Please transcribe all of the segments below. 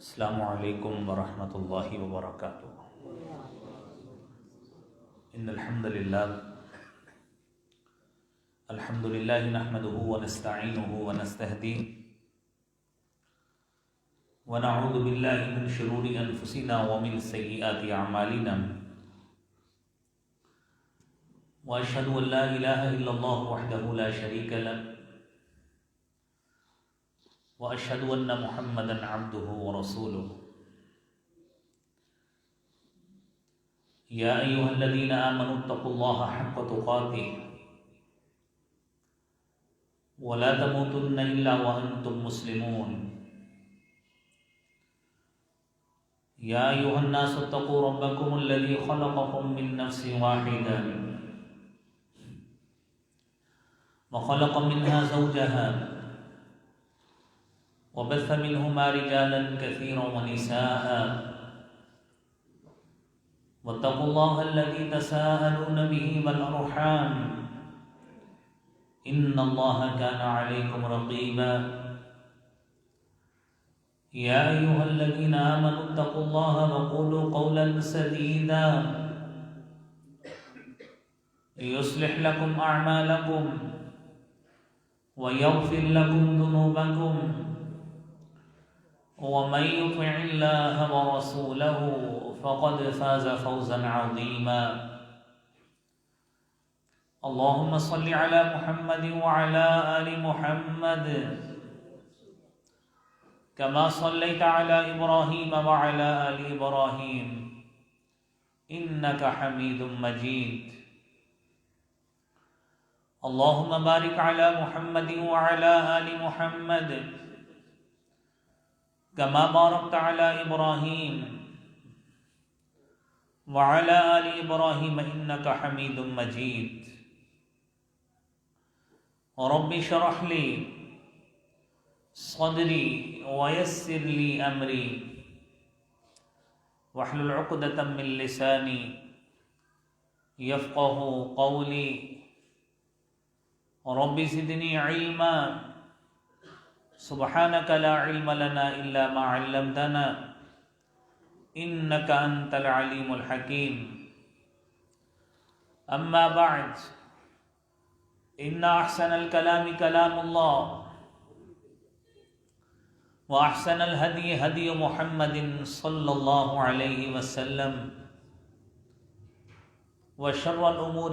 السلام علیکم ورحمۃ اللہ وبرکاتہ۔ ان الحمد للہ نحمده ونستعینه ونستهدیه ونعوذ باللہ من شرور انفسنا ومن سیئات اعمالنا، واشهد ان لا الہ الا اللہ وحدہ لا شریک له، واشهد ان محمدا عبده ورسوله۔ یا ایھا الذین آمنوا اتقوا اللہ حق تقاته ولا تموتن الا وانتم مسلمون۔ یا ایھا الناس اتقوا ربکم الذی خلقکم من نفس واحدہ وخلق منها زوجها وبث منهما رجالا كثيرا ونساء، واتقوا الله الذي تساءلون به والأرحام إن الله كان عليكم رقيبا۔ يا أيها الذين آمنوا اتقوا الله وقولوا قولا سديدا يصلح لكم أعمالكم ويغفر لكم ذنوبكم، ومن يطع الله ورسوله فقد فاز فوزا عظيما۔ اللهم صل على محمد وعلى آل محمد كما صليت على إبراهيم وعلى آل إبراهيم إنك حميد مجيد۔ اللهم بارك على محمد وعلى آل محمد كما باركت على إبراهيم وعلى آل إبراهيم إنك حميد مجيد۔ رب اشرح لي صدري ويسر لي أمري واحلل عقدة من لساني يفقهوا قولي۔ رب زدني علما سبحانك لا علم لنا إلا ما علمتنا إنك أنت العليم الحكيم۔ أما بعد، إن أحسن الكلام كلام الله، وأحسن الهدي هدي محمد صلى الله عليه وسلم، وشر الأمور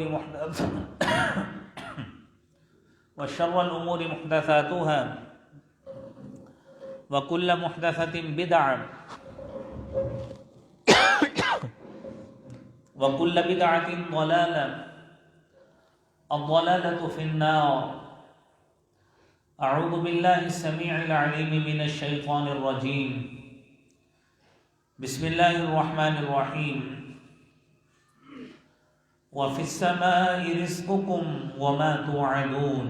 محدثاتها، وكل محدثة بدعة، وكل بدعة ضلالة، الضلالة في النار۔ أعوذ بالله السميع العليم من الشيطان الرجيم، بسم الله الرحمن الرحيم۔ وفي السماء رزقكم وما توعدون،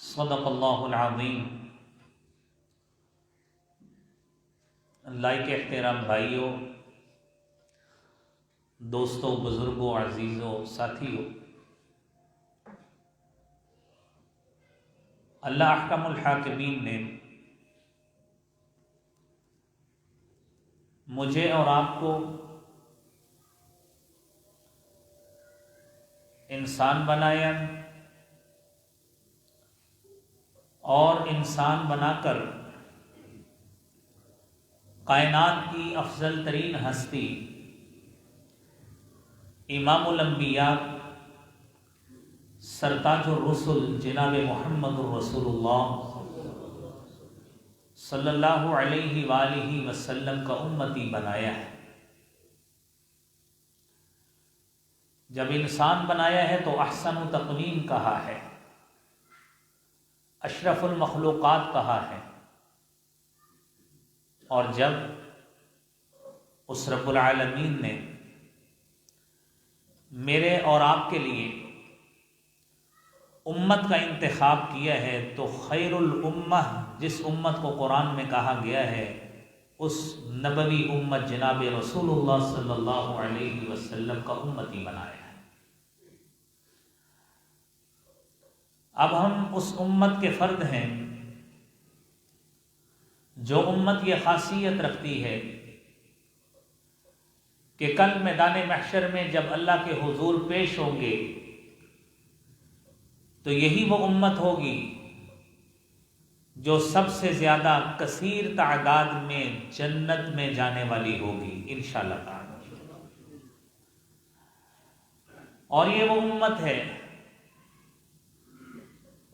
صدق اللہ العظیم۔ لائق احترام بھائیوں، دوستوں، بزرگوں، عزیزوں، ساتھیوں، اللہ احکم الحاکمین نے مجھے اور آپ کو انسان بنایا، اور انسان بنا کر کائنات کی افضل ترین ہستی امام الانبیاء سرتاج الرسل جناب محمد الرسول اللہ صلی اللہ علیہ وآلہ وسلم کا امتی بنایا ہے۔ جب انسان بنایا ہے تو احسن تقویم کہا ہے، اشرف المخلوقات کہا ہے، اور جب اس رب العالمین نے میرے اور آپ کے لیے امت کا انتخاب کیا ہے تو خیر الامہ جس امت کو قرآن میں کہا گیا ہے اس نبوی امت جناب رسول اللہ صلی اللہ علیہ وسلم کا امتی بنایا ہے۔ اب ہم اس امت کے فرد ہیں جو امت یہ خاصیت رکھتی ہے کہ کل میدان محشر میں جب اللہ کے حضور پیش ہوں گے تو یہی وہ امت ہوگی جو سب سے زیادہ کثیر تعداد میں جنت میں جانے والی ہوگی انشاءاللہ تعالی۔ اور یہ وہ امت ہے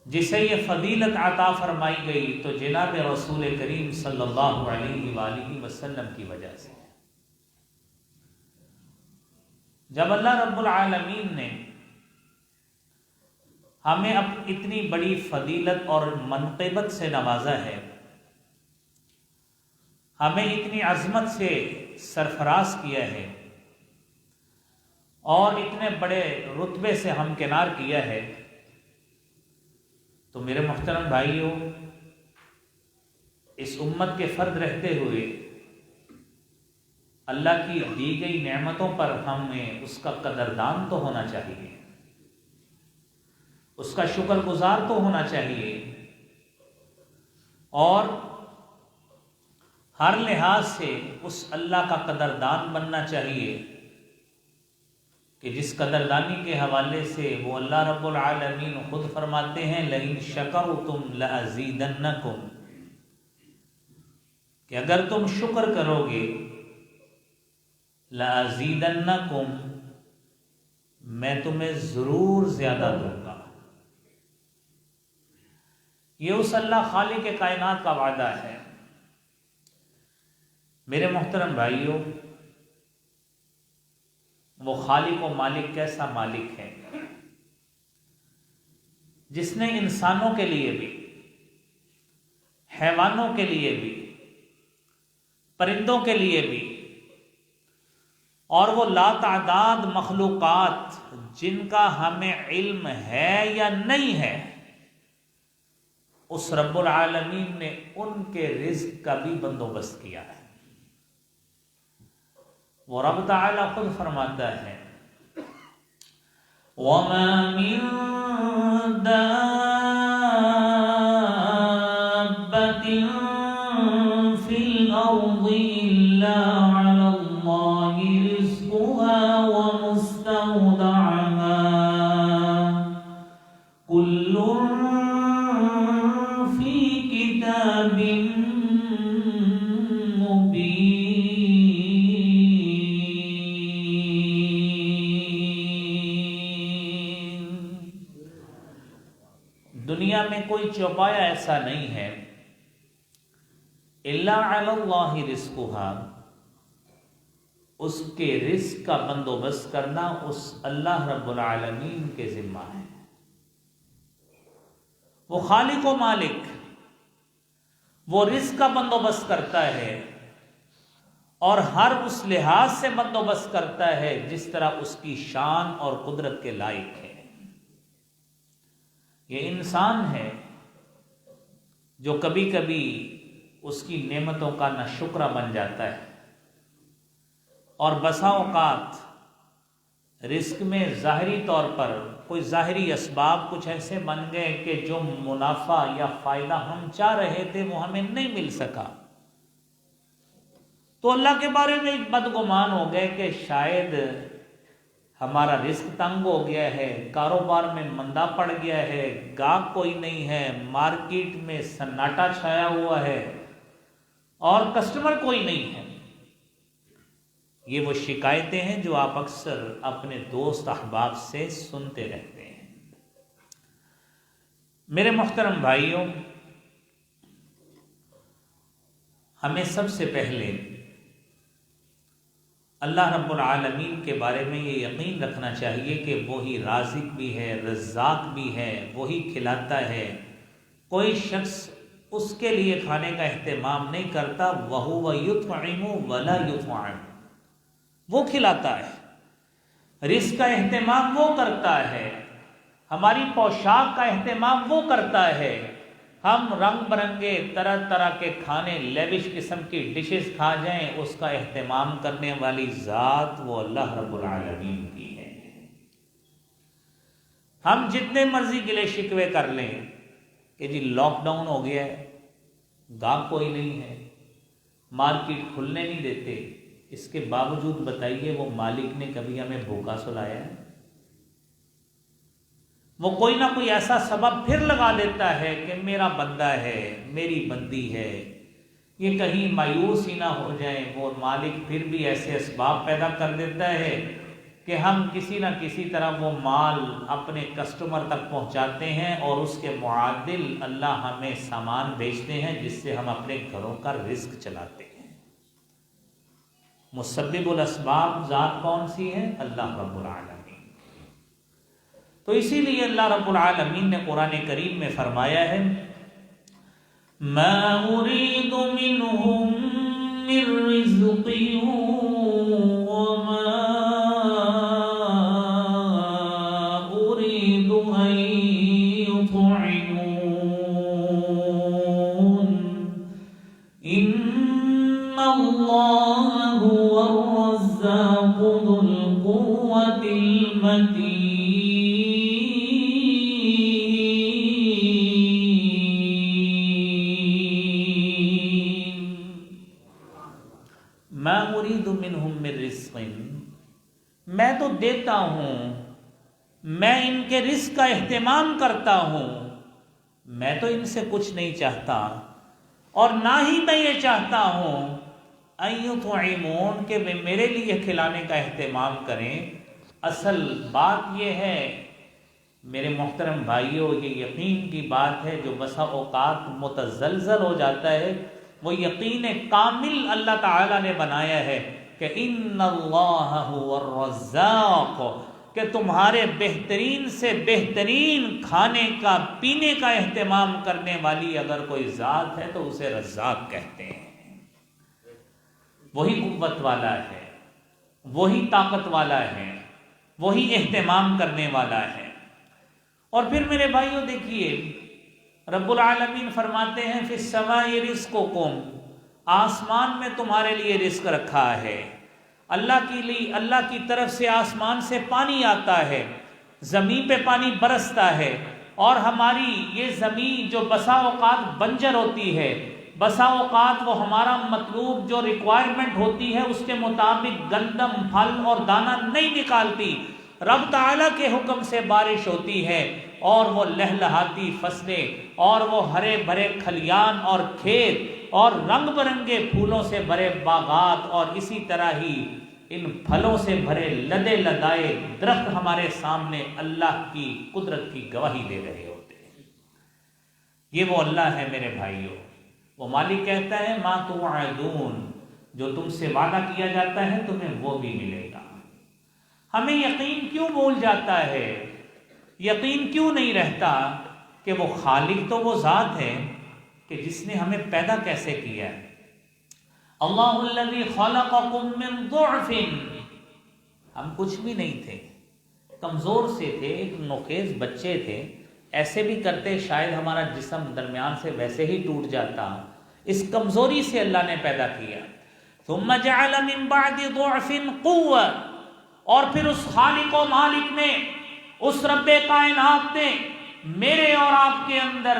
جسے یہ فضیلت عطا فرمائی گئی تو جناب رسول کریم صلی اللہ علیہ وآلہ وسلم کی وجہ سے۔ جب اللہ رب العالمین نے ہمیں اب اتنی بڑی فضیلت اور منقبت سے نوازا ہے، ہمیں اتنی عظمت سے سرفراز کیا ہے اور اتنے بڑے رتبے سے ہمکنار کیا ہے، تو میرے محترم بھائیوں، اس امت کے فرد رہتے ہوئے اللہ کی دی گئی نعمتوں پر ہمیں اس کا قدردان تو ہونا چاہیے، اس کا شکر گزار تو ہونا چاہیے، اور ہر لحاظ سے اس اللہ کا قدردان بننا چاہیے کہ جس قدردانی کے حوالے سے وہ اللہ رب العالمین خود فرماتے ہیں لئن شکرتم لازیدنکم، کہ اگر تم شکر کرو گے لازیدنکم، میں تمہیں ضرور زیادہ دوں گا۔ یہ اس اللہ خالق کائنات کا وعدہ ہے۔ میرے محترم بھائیوں، وہ خالق و مالک کیسا مالک ہے جس نے انسانوں کے لیے بھی، حیوانوں کے لیے بھی، پرندوں کے لیے بھی، اور وہ لاتعداد مخلوقات جن کا ہمیں علم ہے یا نہیں ہے، اس رب العالمین نے ان کے رزق کا بھی بندوبست کیا ہے۔ وہ رب تعالی خود فرماتا ہے وَمَا مِن دَابَّةٍ فِي الْأَرْضِ إِلَّا عَلَى اللَّهِ رِزْقُهَا وَمُسْتَوْدَعُهَا كُلٌّ فِي كِتَابٍ دنیا میں کوئی چوپایا ایسا نہیں ہے الا علی اللہ رزقها، اس کے رزق کا بندوبست کرنا اس اللہ رب العالمین کے ذمہ ہے۔ وہ خالق و مالک، وہ رزق کا بندوبست کرتا ہے اور ہر اس لحاظ سے بندوبست کرتا ہے جس طرح اس کی شان اور قدرت کے لائق ہے۔ یہ انسان ہے جو کبھی کبھی اس کی نعمتوں کا ناشکرا بن جاتا ہے، اور بسا اوقات رزق میں ظاہری طور پر کوئی ظاہری اسباب کچھ ایسے بن گئے کہ جو منافع یا فائدہ ہم چاہ رہے تھے وہ ہمیں نہیں مل سکا، تو اللہ کے بارے میں بدگمان ہو گئے کہ شاید ہمارا رزق تنگ ہو گیا ہے، کاروبار میں مندہ پڑ گیا ہے، گاہک کوئی نہیں ہے، مارکیٹ میں سناٹا چھایا ہوا ہے اور کسٹمر کوئی نہیں ہے۔ یہ وہ شکایتیں ہیں جو آپ اکثر اپنے دوست احباب سے سنتے رہتے ہیں۔ میرے محترم بھائیوں، ہمیں سب سے پہلے اللہ رب العالمین کے بارے میں یہ یقین رکھنا چاہیے کہ وہی رازق بھی ہے، رزاق بھی ہے، وہی کھلاتا ہے۔ کوئی شخص اس کے لیے کھانے کا اہتمام نہیں کرتا۔ وَهُوَ يُطْعِمُ وَلَا يُطْعَمُ، وہ کھلاتا ہے، رزق کا اہتمام وہ کرتا ہے، ہماری پوشاک کا اہتمام وہ کرتا ہے۔ ہم رنگ برنگے طرح طرح کے کھانے، لیوش قسم کی ڈشز کھا جائیں، اس کا اہتمام کرنے والی ذات وہ اللہ رب العالمین کی ہے۔ ہم جتنے مرضی گلے شکوے کر لیں کہ جی لاک ڈاؤن ہو گیا ہے، گاہک کوئی نہیں ہے، مارکیٹ کھلنے نہیں دیتے، اس کے باوجود بتائیے وہ مالک نے کبھی ہمیں بھوکا سلایا ہے؟ وہ کوئی نہ کوئی ایسا سبب پھر لگا دیتا ہے کہ میرا بندہ ہے، میری بندی ہے، یہ کہیں مایوس ہی نہ ہو جائیں۔ وہ مالک پھر بھی ایسے اسباب پیدا کر دیتا ہے کہ ہم کسی نہ کسی طرح وہ مال اپنے کسٹمر تک پہنچاتے ہیں، اور اس کے معادل اللہ ہمیں سامان بیچتے ہیں جس سے ہم اپنے گھروں کا رزق چلاتے ہیں۔ مسبب الاسباب ذات کون سی ہے؟ اللہ رب العالمین۔ تو اسی لیے اللہ رب العالمین نے قرآن کریم میں فرمایا ہے، مَا أُرِيدُ مِنْهُمْ مِنْ رِزْقٍ وَمَا أُرِيدُ أَنْ يُطْعِمُونَ إِنَّ اللَّهَ هُوَ الرَّزَّاقُ ذُو الْقُوَّةِ الْمَتِينُ۔ مَا أُرِيدُ مِنْهُمْ مِنْ رِزْقٍ، میں تو دیتا ہوں، میں ان کے رزق کا اہتمام کرتا ہوں، میں تو ان سے کچھ نہیں چاہتا، اور نہ ہی میں یہ چاہتا ہوں أَن يُطْعِمُونَ کہ وہ میرے لیے کھلانے کا اہتمام کریں۔ اصل بات یہ ہے میرے محترم بھائیوں، یہ یقین کی بات ہے جو بسا اوقات متزلزل ہو جاتا ہے، وہ یقین کامل اللہ تعالیٰ نے بنایا ہے کہ ان اللہ هو الرزاق، کہ تمہارے بہترین سے بہترین کھانے کا پینے کا اہتمام کرنے والی اگر کوئی ذات ہے تو اسے رزاق کہتے ہیں۔ وہی قوت والا ہے، وہی طاقت والا ہے، وہی اہتمام کرنے والا ہے۔ اور پھر میرے بھائیوں دیکھیے، رب العالمین فرماتے ہیں فی السماء رزقکم، آسمان میں تمہارے لیے رزق رکھا ہے۔ اللہ کی طرف سے آسمان سے پانی آتا ہے، زمین پہ پانی برستا ہے، اور ہماری یہ زمین جو بسا اوقات بنجر ہوتی ہے، بسا اوقات وہ ہمارا مطلوب جو ریکوائرمنٹ ہوتی ہے اس کے مطابق گندم، پھل اور دانہ نہیں نکالتی، رب تعالیٰ کے حکم سے بارش ہوتی ہے، اور وہ لہلہاتی فصلیں، اور وہ ہرے بھرے کھلیان اور کھیت، اور رنگ برنگے پھولوں سے بھرے باغات، اور اسی طرح ہی ان پھلوں سے بھرے لدے لدائے درخت ہمارے سامنے اللہ کی قدرت کی گواہی دے رہے ہوتے ہیں۔ یہ وہ اللہ ہے میرے بھائیوں، وہ مالک کہتا ہے ما توعدون، جو تم سے وعدہ کیا جاتا ہے تمہیں وہ بھی ملے گا۔ ہمیں یقین کیوں بھول جاتا ہے، یقین کیوں نہیں رہتا کہ وہ خالق تو وہ ذات ہے کہ جس نے ہمیں پیدا کیسے کیا ہے۔ اللہ الذی خلقکم من ضعف، ہم کچھ بھی نہیں تھے، کمزور سے تھے، ایک نوخیز بچے تھے، ایسے بھی کرتے شاید ہمارا جسم درمیان سے ویسے ہی ٹوٹ جاتا، اس کمزوری سے اللہ نے پیدا کیا۔ ثم جعل من بعد ضعف قوة، اور پھر اس خالق و مالک نے، اس رب کائنات نے میرے اور آپ کے اندر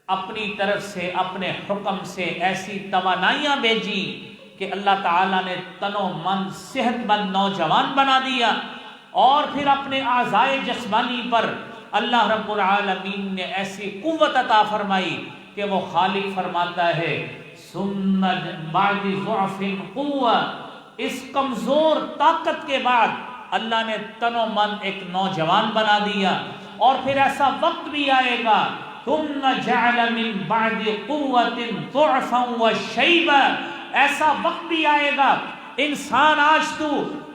اپنی طرف سے اپنے حکم سے ایسی توانائیاں بھیجی کہ اللہ تعالیٰ نے تن و من صحت مند نوجوان بنا دیا، اور پھر اپنے اعضائے جسمانی پر اللہ رب العالمین نے ایسی قوت عطا فرمائی کہ وہ خالق فرماتا ہے ثم بعد ضعف قوة، اس کمزور طاقت کے بعد اللہ نے تن و من ایک نوجوان بنا دیا، اور پھر ایسا وقت بھی آئے گا ثم جعل من بعد قوة ضعفا وشیبا، ایسا وقت بھی آئے گا انسان آج تو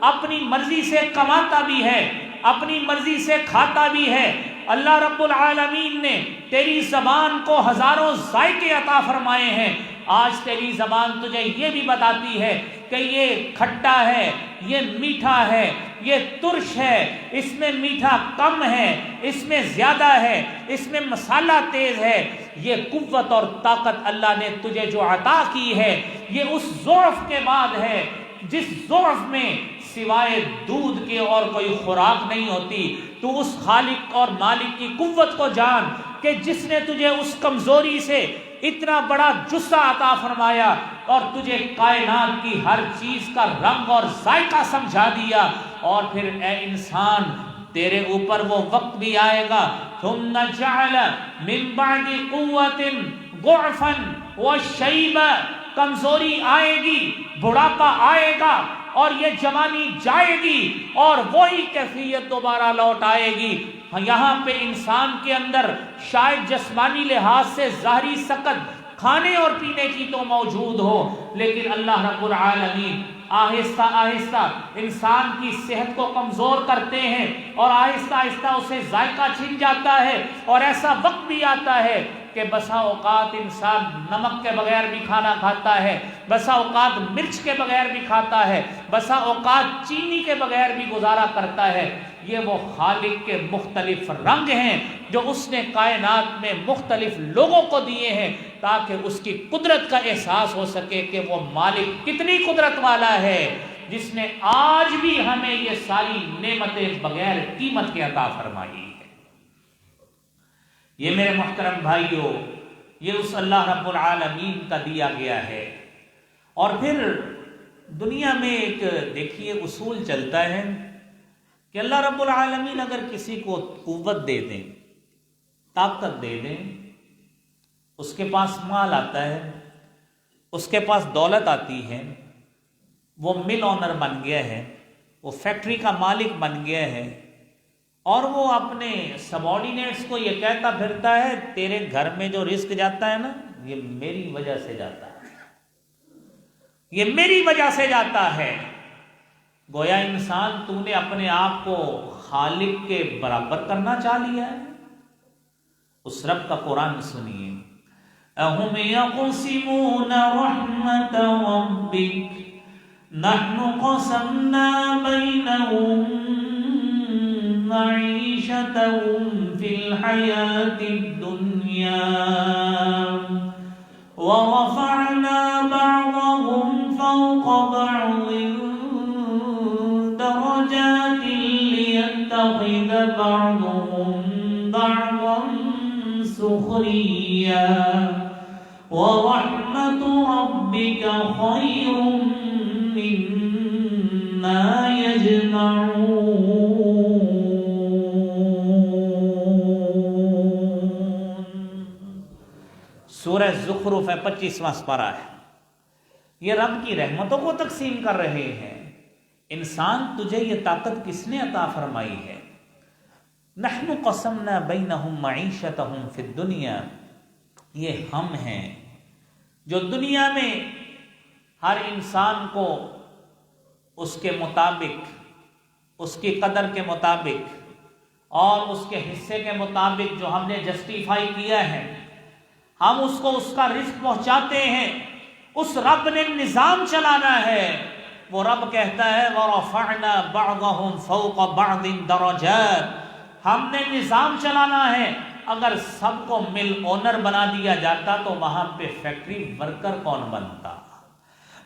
اپنی مرضی سے کماتا بھی ہے، اپنی مرضی سے کھاتا بھی ہے، اللہ رب العالمین نے تیری زبان کو ہزاروں ذائقے عطا فرمائے ہیں، آج تیری زبان تجھے یہ بھی بتاتی ہے کہ یہ کھٹا ہے، یہ میٹھا ہے، یہ ترش ہے، اس میں میٹھا کم ہے، اس میں زیادہ ہے، اس میں مسالہ تیز ہے۔ یہ قوت اور طاقت اللہ نے تجھے جو عطا کی ہے یہ اس ضعف کے بعد ہے جس ضعف میں سوائے دودھ کے اور کوئی خوراک نہیں ہوتی۔ تو اس خالق اور مالک کی قوت کو جان کہ جس نے تجھے اس کمزوری سے اتنا بڑا جثہ عطا فرمایا اور تجھے کائنات کی ہر چیز کا رنگ اور ذائقہ سمجھا دیا، اور پھر اے انسان تیرے اوپر وہ وقت بھی آئے گا ثم جعل من بعد قوة ضعفا وشیبا، کمزوری آئے گی، بڑھاپا آئے گا، اور یہ جوانی جائے گی، اور وہی کیفیت دوبارہ لوٹ آئے گی۔ یہاں پہ انسان کے اندر شاید جسمانی لحاظ سے ظاہری سکت کھانے اور پینے کی تو موجود ہو، لیکن اللہ رب العالمین آہستہ آہستہ انسان کی صحت کو کمزور کرتے ہیں، اور آہستہ آہستہ اسے ذائقہ چھن جاتا ہے، اور ایسا وقت بھی آتا ہے کہ بسا اوقات انسان نمک کے بغیر بھی کھانا کھاتا ہے، بسا اوقات مرچ کے بغیر بھی کھاتا ہے، بسا اوقات چینی کے بغیر بھی گزارا کرتا ہے۔ یہ وہ خالق کے مختلف رنگ ہیں جو اس نے کائنات میں مختلف لوگوں کو دیے ہیں تاکہ اس کی قدرت کا احساس ہو سکے کہ وہ مالک کتنی قدرت والا ہے جس نے آج بھی ہمیں یہ ساری نعمتیں بغیر قیمت کے عطا فرمائی ہے۔ یہ میرے محترم بھائیوں، یہ اس اللہ رب العالمین کا دیا گیا ہے۔ اور پھر دنیا میں ایک دیکھیے اصول چلتا ہے کہ اللہ رب العالمین اگر کسی کو قوت دے دیں، طاقت دے دیں، اس کے پاس مال آتا ہے، اس کے پاس دولت آتی ہے، وہ مل اونر بن گیا ہے، وہ فیکٹری کا مالک بن گیا ہے، اور وہ اپنے سبارڈینیٹس کو یہ کہتا پھرتا ہے تیرے گھر میں جو رزق جاتا ہے نا یہ میری وجہ سے جاتا ہے، یہ میری وجہ سے جاتا ہے۔ گویا انسان تو نے اپنے آپ کو خالق کے برابر کرنا چاہ لیا ہے۔ اس رب کا قرآن سنیے، اَهُمْ يَقْسِمُونَ رَحْمَةَ رَبِّكَ نَحْنُ قَسَمْنَا بَيْنَهُمْ مَعِيشَتَهُمْ فِي الْحَيَاةِ الدُّنْيَا وَرَفَعْنَا بَعْضَهُمْ فَوْقَ بَعْضٍ درجات ليتخذ بعضهم بعضا سخريا ورحمة ربك خير مما يجمعون۔ سورہ زخرف 25واں سپارہ ہے۔ یہ رب کی رحمتوں کو تقسیم کر رہے ہیں۔ انسان تجھے یہ طاقت کس نے عطا فرمائی ہے؟ نحن قسمنا بینہم معیشتہم فی الدنیا، یہ ہم ہیں جو دنیا میں ہر انسان کو اس کے مطابق، اس کی قدر کے مطابق اور اس کے حصے کے مطابق جو ہم نے جسٹیفائی کیا ہے، ہم اس کو اس کا رزق پہنچاتے ہیں۔ اس رب نے نظام چلانا ہے۔ وہ رب کہتا ہے وَرَفَعْنَا بَعْضَهُمْ فَوْقَ بَعْضٍ دَرَجَاتٍ، ہم نے نظام چلانا ہے۔ اگر سب کو مل اونر بنا دیا جاتا تو وہاں پہ فیکٹری ورکر کون بنتا؟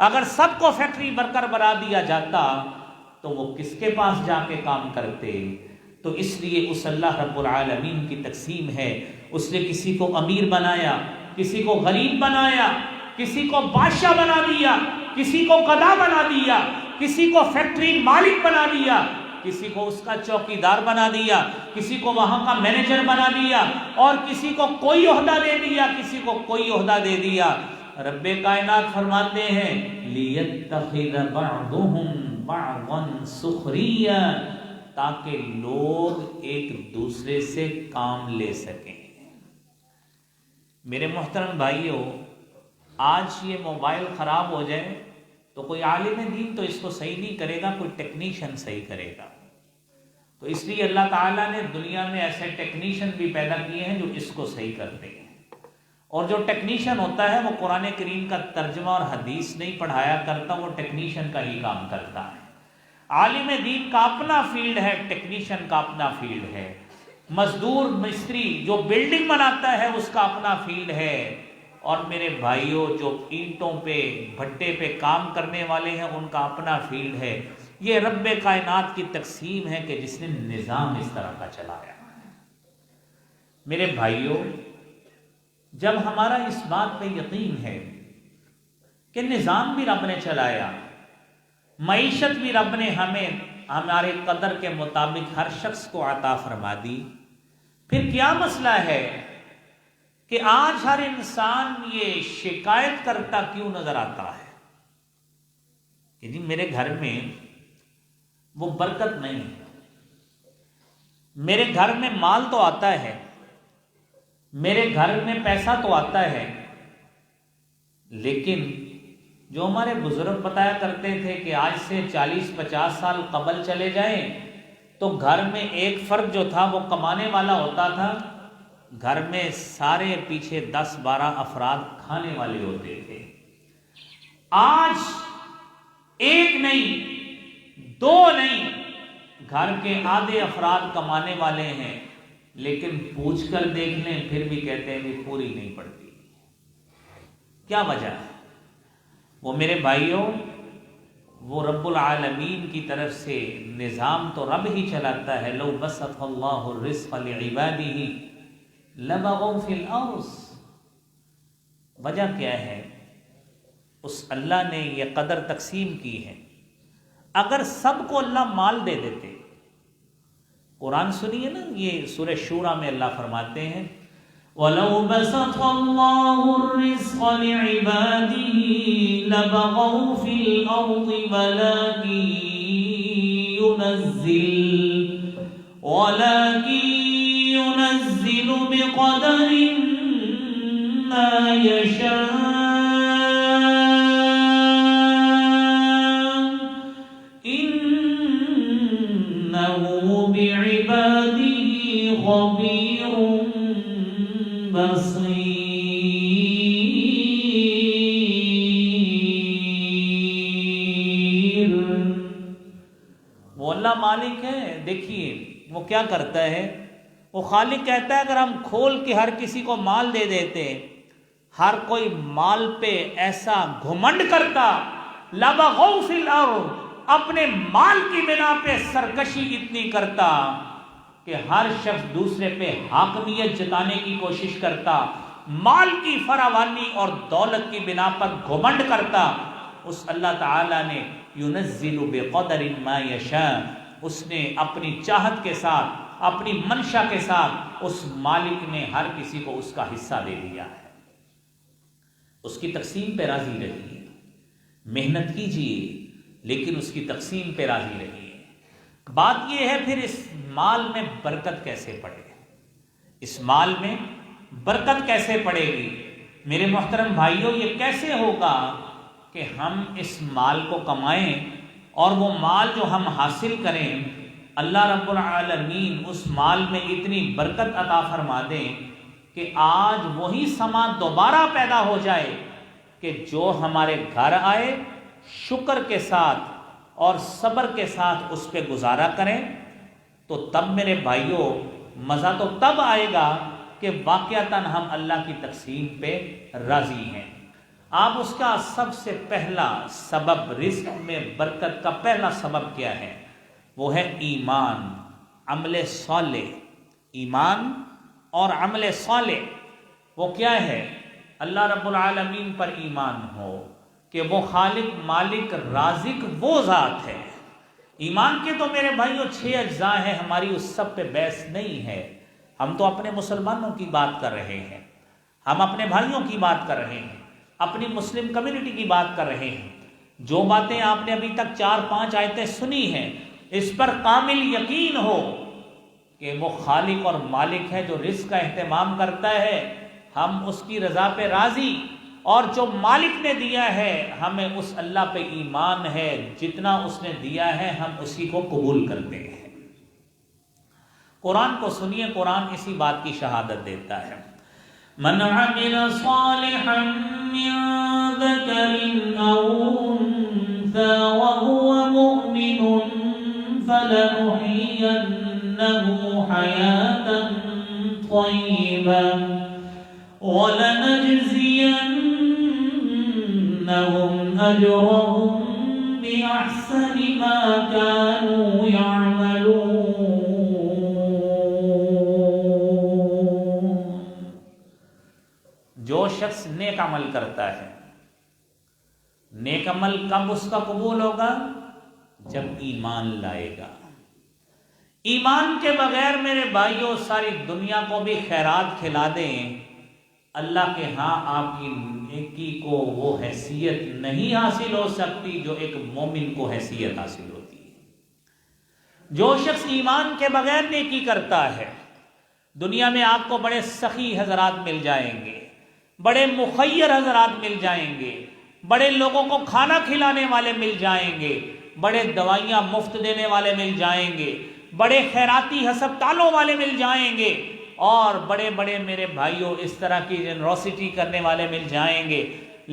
اگر سب کو فیکٹری ورکر بنا دیا جاتا تو وہ کس کے پاس جا کے کام کرتے؟ تو اس لیے اس اللہ رب العالمین کی تقسیم ہے۔ اس نے کسی کو امیر بنایا، کسی کو غریب بنایا، کسی کو بادشاہ بنا دیا، کسی کو گدھا بنا دیا، کسی کو فیکٹری مالک بنا دیا، کسی کو اس کا چوکیدار بنا دیا، کسی کو وہاں کا مینیجر بنا دیا، اور کسی کو کوئی عہدہ دے دیا، کسی کو کوئی عہدہ دے دیا۔ رب کائنات فرماتے ہیں لِيَتَّخِذَ بَعْضُهُمْ بَعْضًا سُخْرِيًّا، تاکہ لوگ ایک دوسرے سے کام لے سکیں۔ میرے محترم بھائیوں، آج یہ موبائل خراب ہو جائے تو کوئی عالم دین تو اس کو صحیح نہیں کرے گا، کوئی ٹیکنیشین صحیح کرے گا۔ تو اس لیے اللہ تعالیٰ نے دنیا میں ایسے ٹیکنیشین بھی پیدا کیے ہیں جو اس کو صحیح کرتے ہیں، اور جو ٹیکنیشین ہوتا ہے وہ قرآن کریم کا ترجمہ اور حدیث نہیں پڑھایا کرتا، وہ ٹیکنیشین کا ہی کام کرتا ہے۔ عالم دین کا اپنا فیلڈ ہے، ٹیکنیشین کا اپنا فیلڈ ہے، مزدور مستری جو بلڈنگ بناتا ہے اس کا اپنا فیلڈ ہے، اور میرے بھائیوں جو اینٹوں پہ بھٹے پہ کام کرنے والے ہیں ان کا اپنا فیلڈ ہے۔ یہ رب کائنات کی تقسیم ہے کہ جس نے نظام اس طرح کا چلایا۔ میرے بھائیوں، جب ہمارا اس بات پہ یقین ہے کہ نظام بھی رب نے چلایا، معیشت بھی رب نے ہمیں ہمارے قدر کے مطابق ہر شخص کو عطا فرما دی، پھر کیا مسئلہ ہے کہ آج ہر انسان یہ شکایت کرتا کیوں نظر آتا ہے کہ جی میرے گھر میں وہ برکت نہیں ہے، میرے گھر میں مال تو آتا ہے، میرے گھر میں پیسہ تو آتا ہے، لیکن جو ہمارے بزرگ بتایا کرتے تھے کہ آج سے 40-50 سال قبل چلے جائیں تو گھر میں ایک فرد جو تھا وہ کمانے والا ہوتا تھا، گھر میں سارے پیچھے 10-12 افراد کھانے والے ہوتے تھے۔ آج ایک نہیں، دو نہیں، گھر کے آدھے افراد کمانے والے ہیں، لیکن پوچھ کر دیکھ لیں پھر بھی کہتے ہیں کہ پوری نہیں پڑتی۔ کیا وجہ ہے؟ وہ میرے بھائیوں، وہ رب العالمین کی طرف سے نظام تو رب ہی چلاتا ہے۔ لو بسط اللہ الرزق لعباده لبغوا فی الارض۔ وجہ کیا ہے؟ اس اللہ نے یہ قدر تقسیم کی ہے۔ اگر سب کو اللہ مال دے دیتے، قرآن سنیے نا، یہ سورہ شورى میں اللہ فرماتے ہیں وَلَوْ بَسَطَ اللَّهُ الرِّزْقَ لِعِبَادِهِ لَبَغَوْا فِي الْأَرْضِ وَلَكِنْ يُنَزِّلُ بِقَدَرٍ مَا يَشَاءُ خبیر بصیر۔ وہ اللہ مالک ہے، دیکھیے وہ کیا کرتا ہے، وہ خالق کہتا ہے اگر ہم کھول کے ہر کسی کو مال دے دیتے، ہر کوئی مال پہ ایسا گھمنڈ کرتا، لبغوا فی الارض، اپنے مال کی بنا پہ سرکشی اتنی کرتا کہ ہر شخص دوسرے پہ حاکمیت جتانے کی کوشش کرتا، مال کی فراوانی اور دولت کی بنا پر گھمنڈ کرتا۔ اس اللہ تعالیٰ نے ينزل بقدر ما یشاء، اس نے اپنی چاہت کے ساتھ، اپنی منشا کے ساتھ اس مالک نے ہر کسی کو اس کا حصہ دے دیا ہے۔ اس کی تقسیم پہ راضی رہیے، محنت کیجیے لیکن اس کی تقسیم پہ راضی رہیے۔ بات یہ ہے پھر اس مال میں برکت کیسے پڑے، اس مال میں برکت کیسے پڑے گی؟ میرے محترم بھائیوں، یہ کیسے ہوگا کہ ہم اس مال کو کمائیں اور وہ مال جو ہم حاصل کریں اللہ رب العالمین اس مال میں اتنی برکت عطا فرما دیں کہ آج وہی سما دوبارہ پیدا ہو جائے کہ جو ہمارے گھر آئے شکر کے ساتھ اور صبر کے ساتھ اس پہ گزارا کریں، تو تب میرے بھائیوں مزہ تو تب آئے گا کہ واقعتاً ہم اللہ کی تقسیم پہ راضی ہیں۔ آپ اس کا سب سے پہلا سبب، رزق میں برکت کا پہلا سبب کیا ہے؟ وہ ہے ایمان، عمل صالح۔ ایمان اور عمل صالح وہ کیا ہے؟ اللہ رب العالمین پر ایمان ہو کہ وہ خالق مالک رازق وہ ذات ہے۔ ایمان کے تو میرے بھائیوں 6 اجزاء ہیں، ہماری اس سب پہ بحث نہیں ہے، ہم تو اپنے مسلمانوں کی بات کر رہے ہیں، ہم اپنے بھائیوں کی بات کر رہے ہیں، اپنی مسلم کمیونٹی کی بات کر رہے ہیں۔ جو باتیں آپ نے ابھی تک 4-5 آیتیں سنی ہیں اس پر کامل یقین ہو کہ وہ خالق اور مالک ہے جو رزق کا اہتمام کرتا ہے، ہم اس کی رضا پہ راضی، اور جو مالک نے دیا ہے ہمیں اس اللہ پہ ایمان ہے، جتنا اس نے دیا ہے ہم اسی کو قبول کرتے ہیں۔ قرآن کو سنیے، قرآن اسی بات کی شہادت دیتا ہے۔ من عمل صالحا من ذکر او انثى وهو مؤمن فلنحيينه حياة طيبة ولنجزينهم أجرهم بأحسن ما كانوا يعملون۔ جو شخص نیک عمل کرتا ہے، نیک عمل کب اس کا قبول ہوگا؟ جب ایمان لائے گا۔ ایمان کے بغیر میرے بھائیوں ساری دنیا کو بھی خیرات کھلا دیں، اللہ کے ہاں آپ کی نیکی کو وہ حیثیت نہیں حاصل ہو سکتی جو ایک مومن کو حیثیت حاصل ہوتی ہے۔ جو شخص ایمان کے بغیر نیکی کرتا ہے، دنیا میں آپ کو بڑے سخی حضرات مل جائیں گے، بڑے مخیر حضرات مل جائیں گے، بڑے لوگوں کو کھانا کھلانے والے مل جائیں گے، بڑے دوائیاں مفت دینے والے مل جائیں گے، بڑے خیراتی ہسپتالوں والے مل جائیں گے، اور بڑے بڑے میرے بھائیوں اس طرح کی جنروسٹی کرنے والے مل جائیں گے،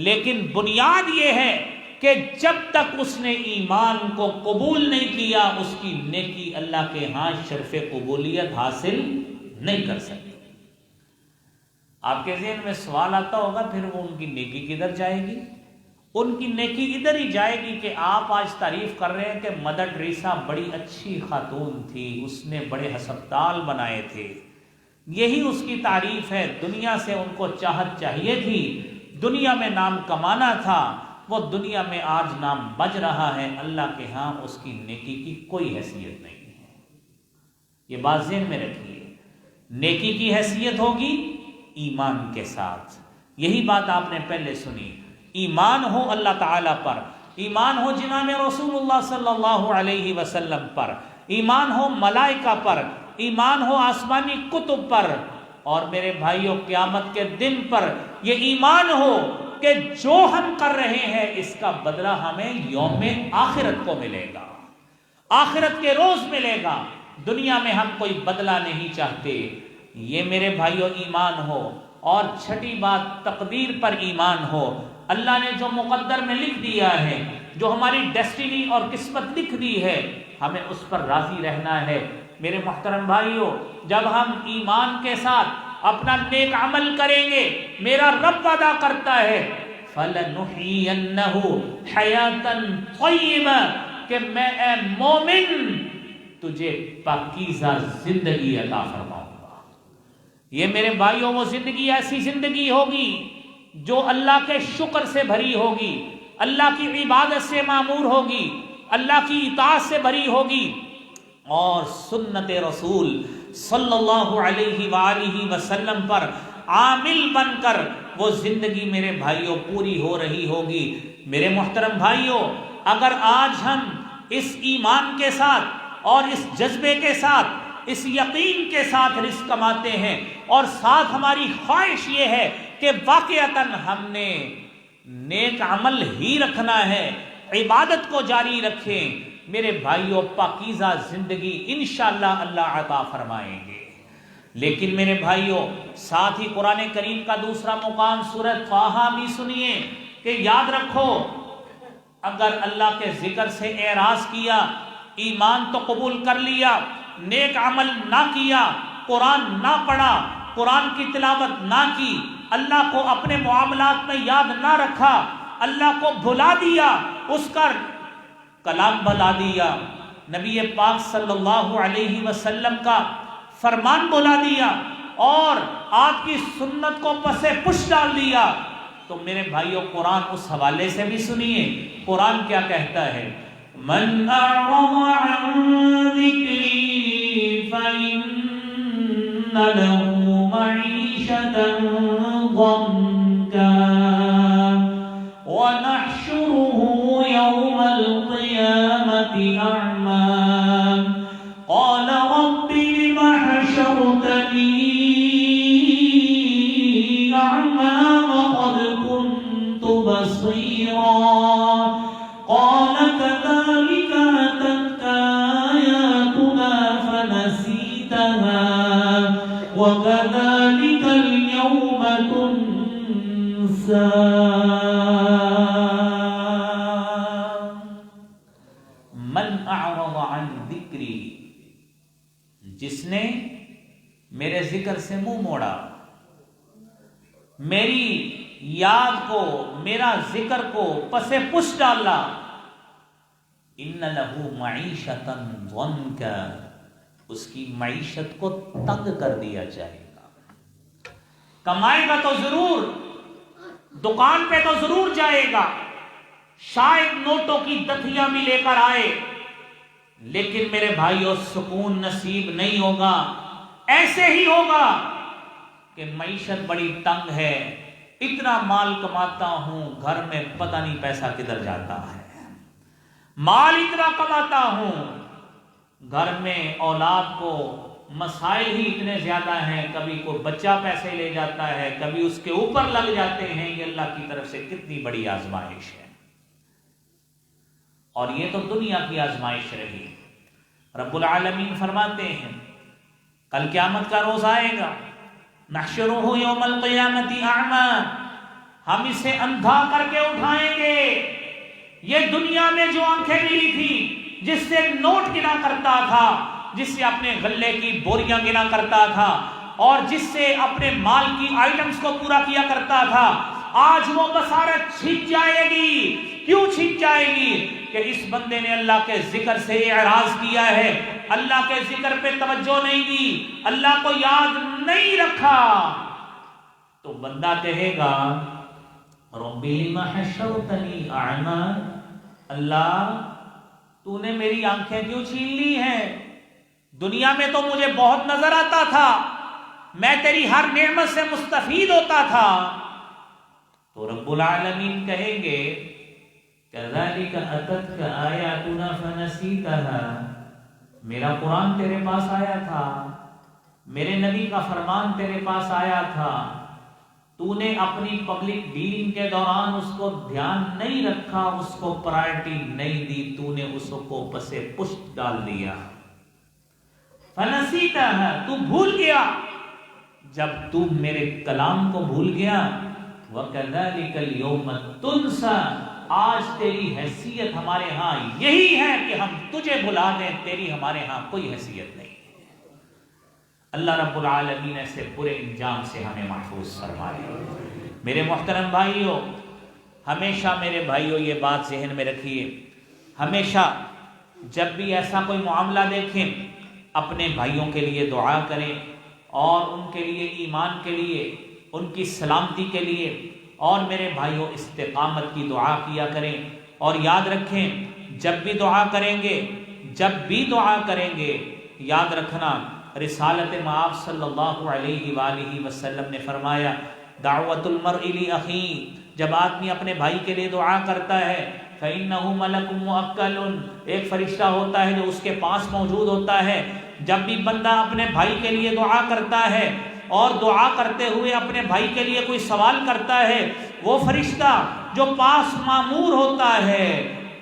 لیکن بنیاد یہ ہے کہ جب تک اس نے ایمان کو قبول نہیں کیا اس کی نیکی اللہ کے ہاں شرف قبولیت حاصل نہیں کر سکتی۔ آپ کے ذہن میں سوال آتا ہوگا پھر وہ ان کی نیکی کدھر جائے گی؟ ان کی نیکی ادھر ہی جائے گی کہ آپ آج تعریف کر رہے ہیں کہ مدر ٹریسا بڑی اچھی خاتون تھی، اس نے بڑے ہسپتال بنائے تھے، یہی اس کی تعریف ہے، دنیا سے ان کو چاہت چاہیے تھی، دنیا میں نام کمانا تھا، وہ دنیا میں آج نام بج رہا ہے، اللہ کے ہاں اس کی نیکی کی کوئی حیثیت نہیں ہے۔ یہ بات ذہن میں رکھیے، نیکی کی حیثیت ہوگی ایمان کے ساتھ۔ یہی بات آپ نے پہلے سنی، ایمان ہو اللہ تعالیٰ پر، ایمان ہو جناب رسول اللہ صلی اللہ علیہ وسلم پر، ایمان ہو ملائکہ پر، ایمان ہو آسمانی کتب پر، اور میرے بھائیوں قیامت کے دن پر یہ ایمان ہو کہ جو ہم کر رہے ہیں اس کا بدلہ ہمیں یوم آخرت کو ملے گا، آخرت کے روز ملے گا، دنیا میں ہم کوئی بدلہ نہیں چاہتے۔ یہ میرے بھائیوں ایمان ہو۔ اور چھٹی بات تقدیر پر ایمان ہو، اللہ نے جو مقدر میں لکھ دیا ہے، جو ہماری ڈیسٹینی اور قسمت لکھ دی ہے، ہمیں اس پر راضی رہنا ہے۔ میرے محترم بھائیوں، جب ہم ایمان کے ساتھ اپنا نیک عمل کریں گے، میرا رب وعدہ کرتا ہے فَلَنُحْيِيَنَّهُ حَيَاةً طَيِّبَةً کہ میں اے مومن تجھے پاکیزہ زندگی عطا فرماؤں گا۔ یہ میرے بھائیوں وہ زندگی ایسی زندگی ہوگی جو اللہ کے شکر سے بھری ہوگی، اللہ کی عبادت سے معمور ہوگی، اللہ کی اطاعت سے بھری ہوگی، اور سنت رسول صلی اللہ علیہ وآلہ وسلم پر عامل بن کر وہ زندگی میرے بھائیوں پوری ہو رہی ہوگی۔ میرے محترم بھائیوں، اگر آج ہم اس ایمان کے ساتھ اور اس جذبے کے ساتھ، اس یقین کے ساتھ رزق کماتے ہیں، اور ساتھ ہماری خواہش یہ ہے کہ واقعتاً ہم نے نیک عمل ہی رکھنا ہے، عبادت کو جاری رکھیں، میرے بھائیوں پاکیزہ زندگی انشاءاللہ اللہ عطا فرمائیں گے۔ لیکن میرے بھائیوں ساتھ ہی قرآن کریم کا دوسرا مقام سورہ طٰہٰ بھی سنیے کہ یاد رکھو، اگر اللہ کے ذکر سے اعراض کیا، ایمان تو قبول کر لیا، نیک عمل نہ کیا، قرآن نہ پڑھا، قرآن کی تلاوت نہ کی، اللہ کو اپنے معاملات میں یاد نہ رکھا، اللہ کو بھلا دیا، اس کا کلام بھلا دیا، نبی پاک صلی اللہ علیہ وسلم کا فرمان بھلا دیا، اور آپ کی سنت کو پس پش ڈال دیا، تو میرے بھائیوں قرآن اس حوالے سے بھی سنیے، قرآن کیا کہتا ہے؟ من اعرض عن ذکری فإن له معیشة ضنکا ونحشره نسيتها وكذلك اليوم تنسى من اعرض عن ذکری، جس نے میرے ذکر سے منہ موڑا، میری یاد کو، میرا ذکر کو پس پش ڈالا، ان لہ معیشتا ضنکا، اس کی معیشت کو تنگ کر دیا جائے گا۔ کمائے گا تو ضرور، دکان پہ تو ضرور جائے گا، شاید نوٹوں کی دتھیاں بھی لے کر آئے، لیکن میرے بھائیوں سکون نصیب نہیں ہوگا۔ ایسے ہی ہوگا کہ معیشت بڑی تنگ ہے، اتنا مال کماتا ہوں، گھر میں پتہ نہیں پیسہ کدھر جاتا ہے، مال اتنا کماتا ہوں، گھر میں اولاد کو مسائل ہی اتنے زیادہ ہیں، کبھی کوئی بچہ پیسے لے جاتا ہے، کبھی اس کے اوپر لگ جاتے ہیں۔ یہ اللہ کی طرف سے کتنی بڑی آزمائش ہے، اور یہ تو دنیا کی آزمائش رہی۔ رب العالمین فرماتے ہیں کل قیامت کا روز آئے گا، نحشرہ یوم القیامت اعمی، ہم اسے اندھا کر کے اٹھائیں گے۔ یہ دنیا میں جو آنکھیں ملی تھی، جس سے نوٹ گنا کرتا تھا، جس سے اپنے غلے کی بوریاں گنا کرتا تھا، اور جس سے اپنے مال کی آئٹمز کو پورا کیا کرتا تھا، آج وہ بصارت چھن جائے گی۔ کیوں چھن جائے گی؟ کہ اس بندے نے اللہ کے ذکر سے اعراض کیا ہے، اللہ کے ذکر پہ توجہ نہیں دی، اللہ کو یاد نہیں رکھا۔ تو بندہ کہے گا رب لم حشرتنی اعمی، اللہ تو نے میری آنکھیں کیوں چھین لی ہیں؟ دنیا میں تو مجھے بہت نظر آتا تھا، میں تیری ہر نعمت سے مستفید ہوتا تھا۔ تو رب العالمین کہیں گے کذالک اتتک آیاتنا فنسیتها، میرا قرآن تیرے پاس آیا تھا، میرے نبی کا فرمان تیرے پاس آیا تھا، تو نے اپنی پبلک ڈیلنگ کے دوران اس کو دھیان نہیں رکھا، اس کو پرائرٹی نہیں دی، تو نے اس کو پسے پشت ڈال دیا۔ فنسیتها، تو بھول گیا، جب تو میرے کلام کو بھول گیا، وَكَذَلِكَ الْيَوْمَ تُنْسَى، آج تیری حیثیت ہمارے ہاں یہی ہے کہ ہم تجھے بھلا دیں، تیری ہمارے ہاں کوئی حیثیت نہیں ہے۔ اللہ رب العالمین ایسے برے انجام سے ہمیں محفوظ فرمائے۔ میرے محترم بھائیوں، ہمیشہ میرے بھائیوں یہ بات ذہن میں رکھیے، ہمیشہ جب بھی ایسا کوئی معاملہ دیکھیں اپنے بھائیوں کے لیے دعا کریں، اور ان کے لیے ایمان کے لیے، ان کی سلامتی کے لیے، اور میرے بھائیوں استقامت کی دعا کیا کریں۔ اور یاد رکھیں جب بھی دعا کریں گے یاد رکھنا، رسالت مآب صلی اللہ علیہ وآلہ وسلم نے فرمایا دعوت المرء لأخیہ، جب آدمی اپنے بھائی کے لیے دعا کرتا ہے فإنہ ملک موکل، ایک فرشتہ ہوتا ہے جو اس کے پاس موجود ہوتا ہے۔ جب بھی بندہ اپنے بھائی کے لیے دعا کرتا ہے اور دعا کرتے ہوئے اپنے بھائی کے لیے کوئی سوال کرتا ہے، وہ فرشتہ جو پاس مامور ہوتا ہے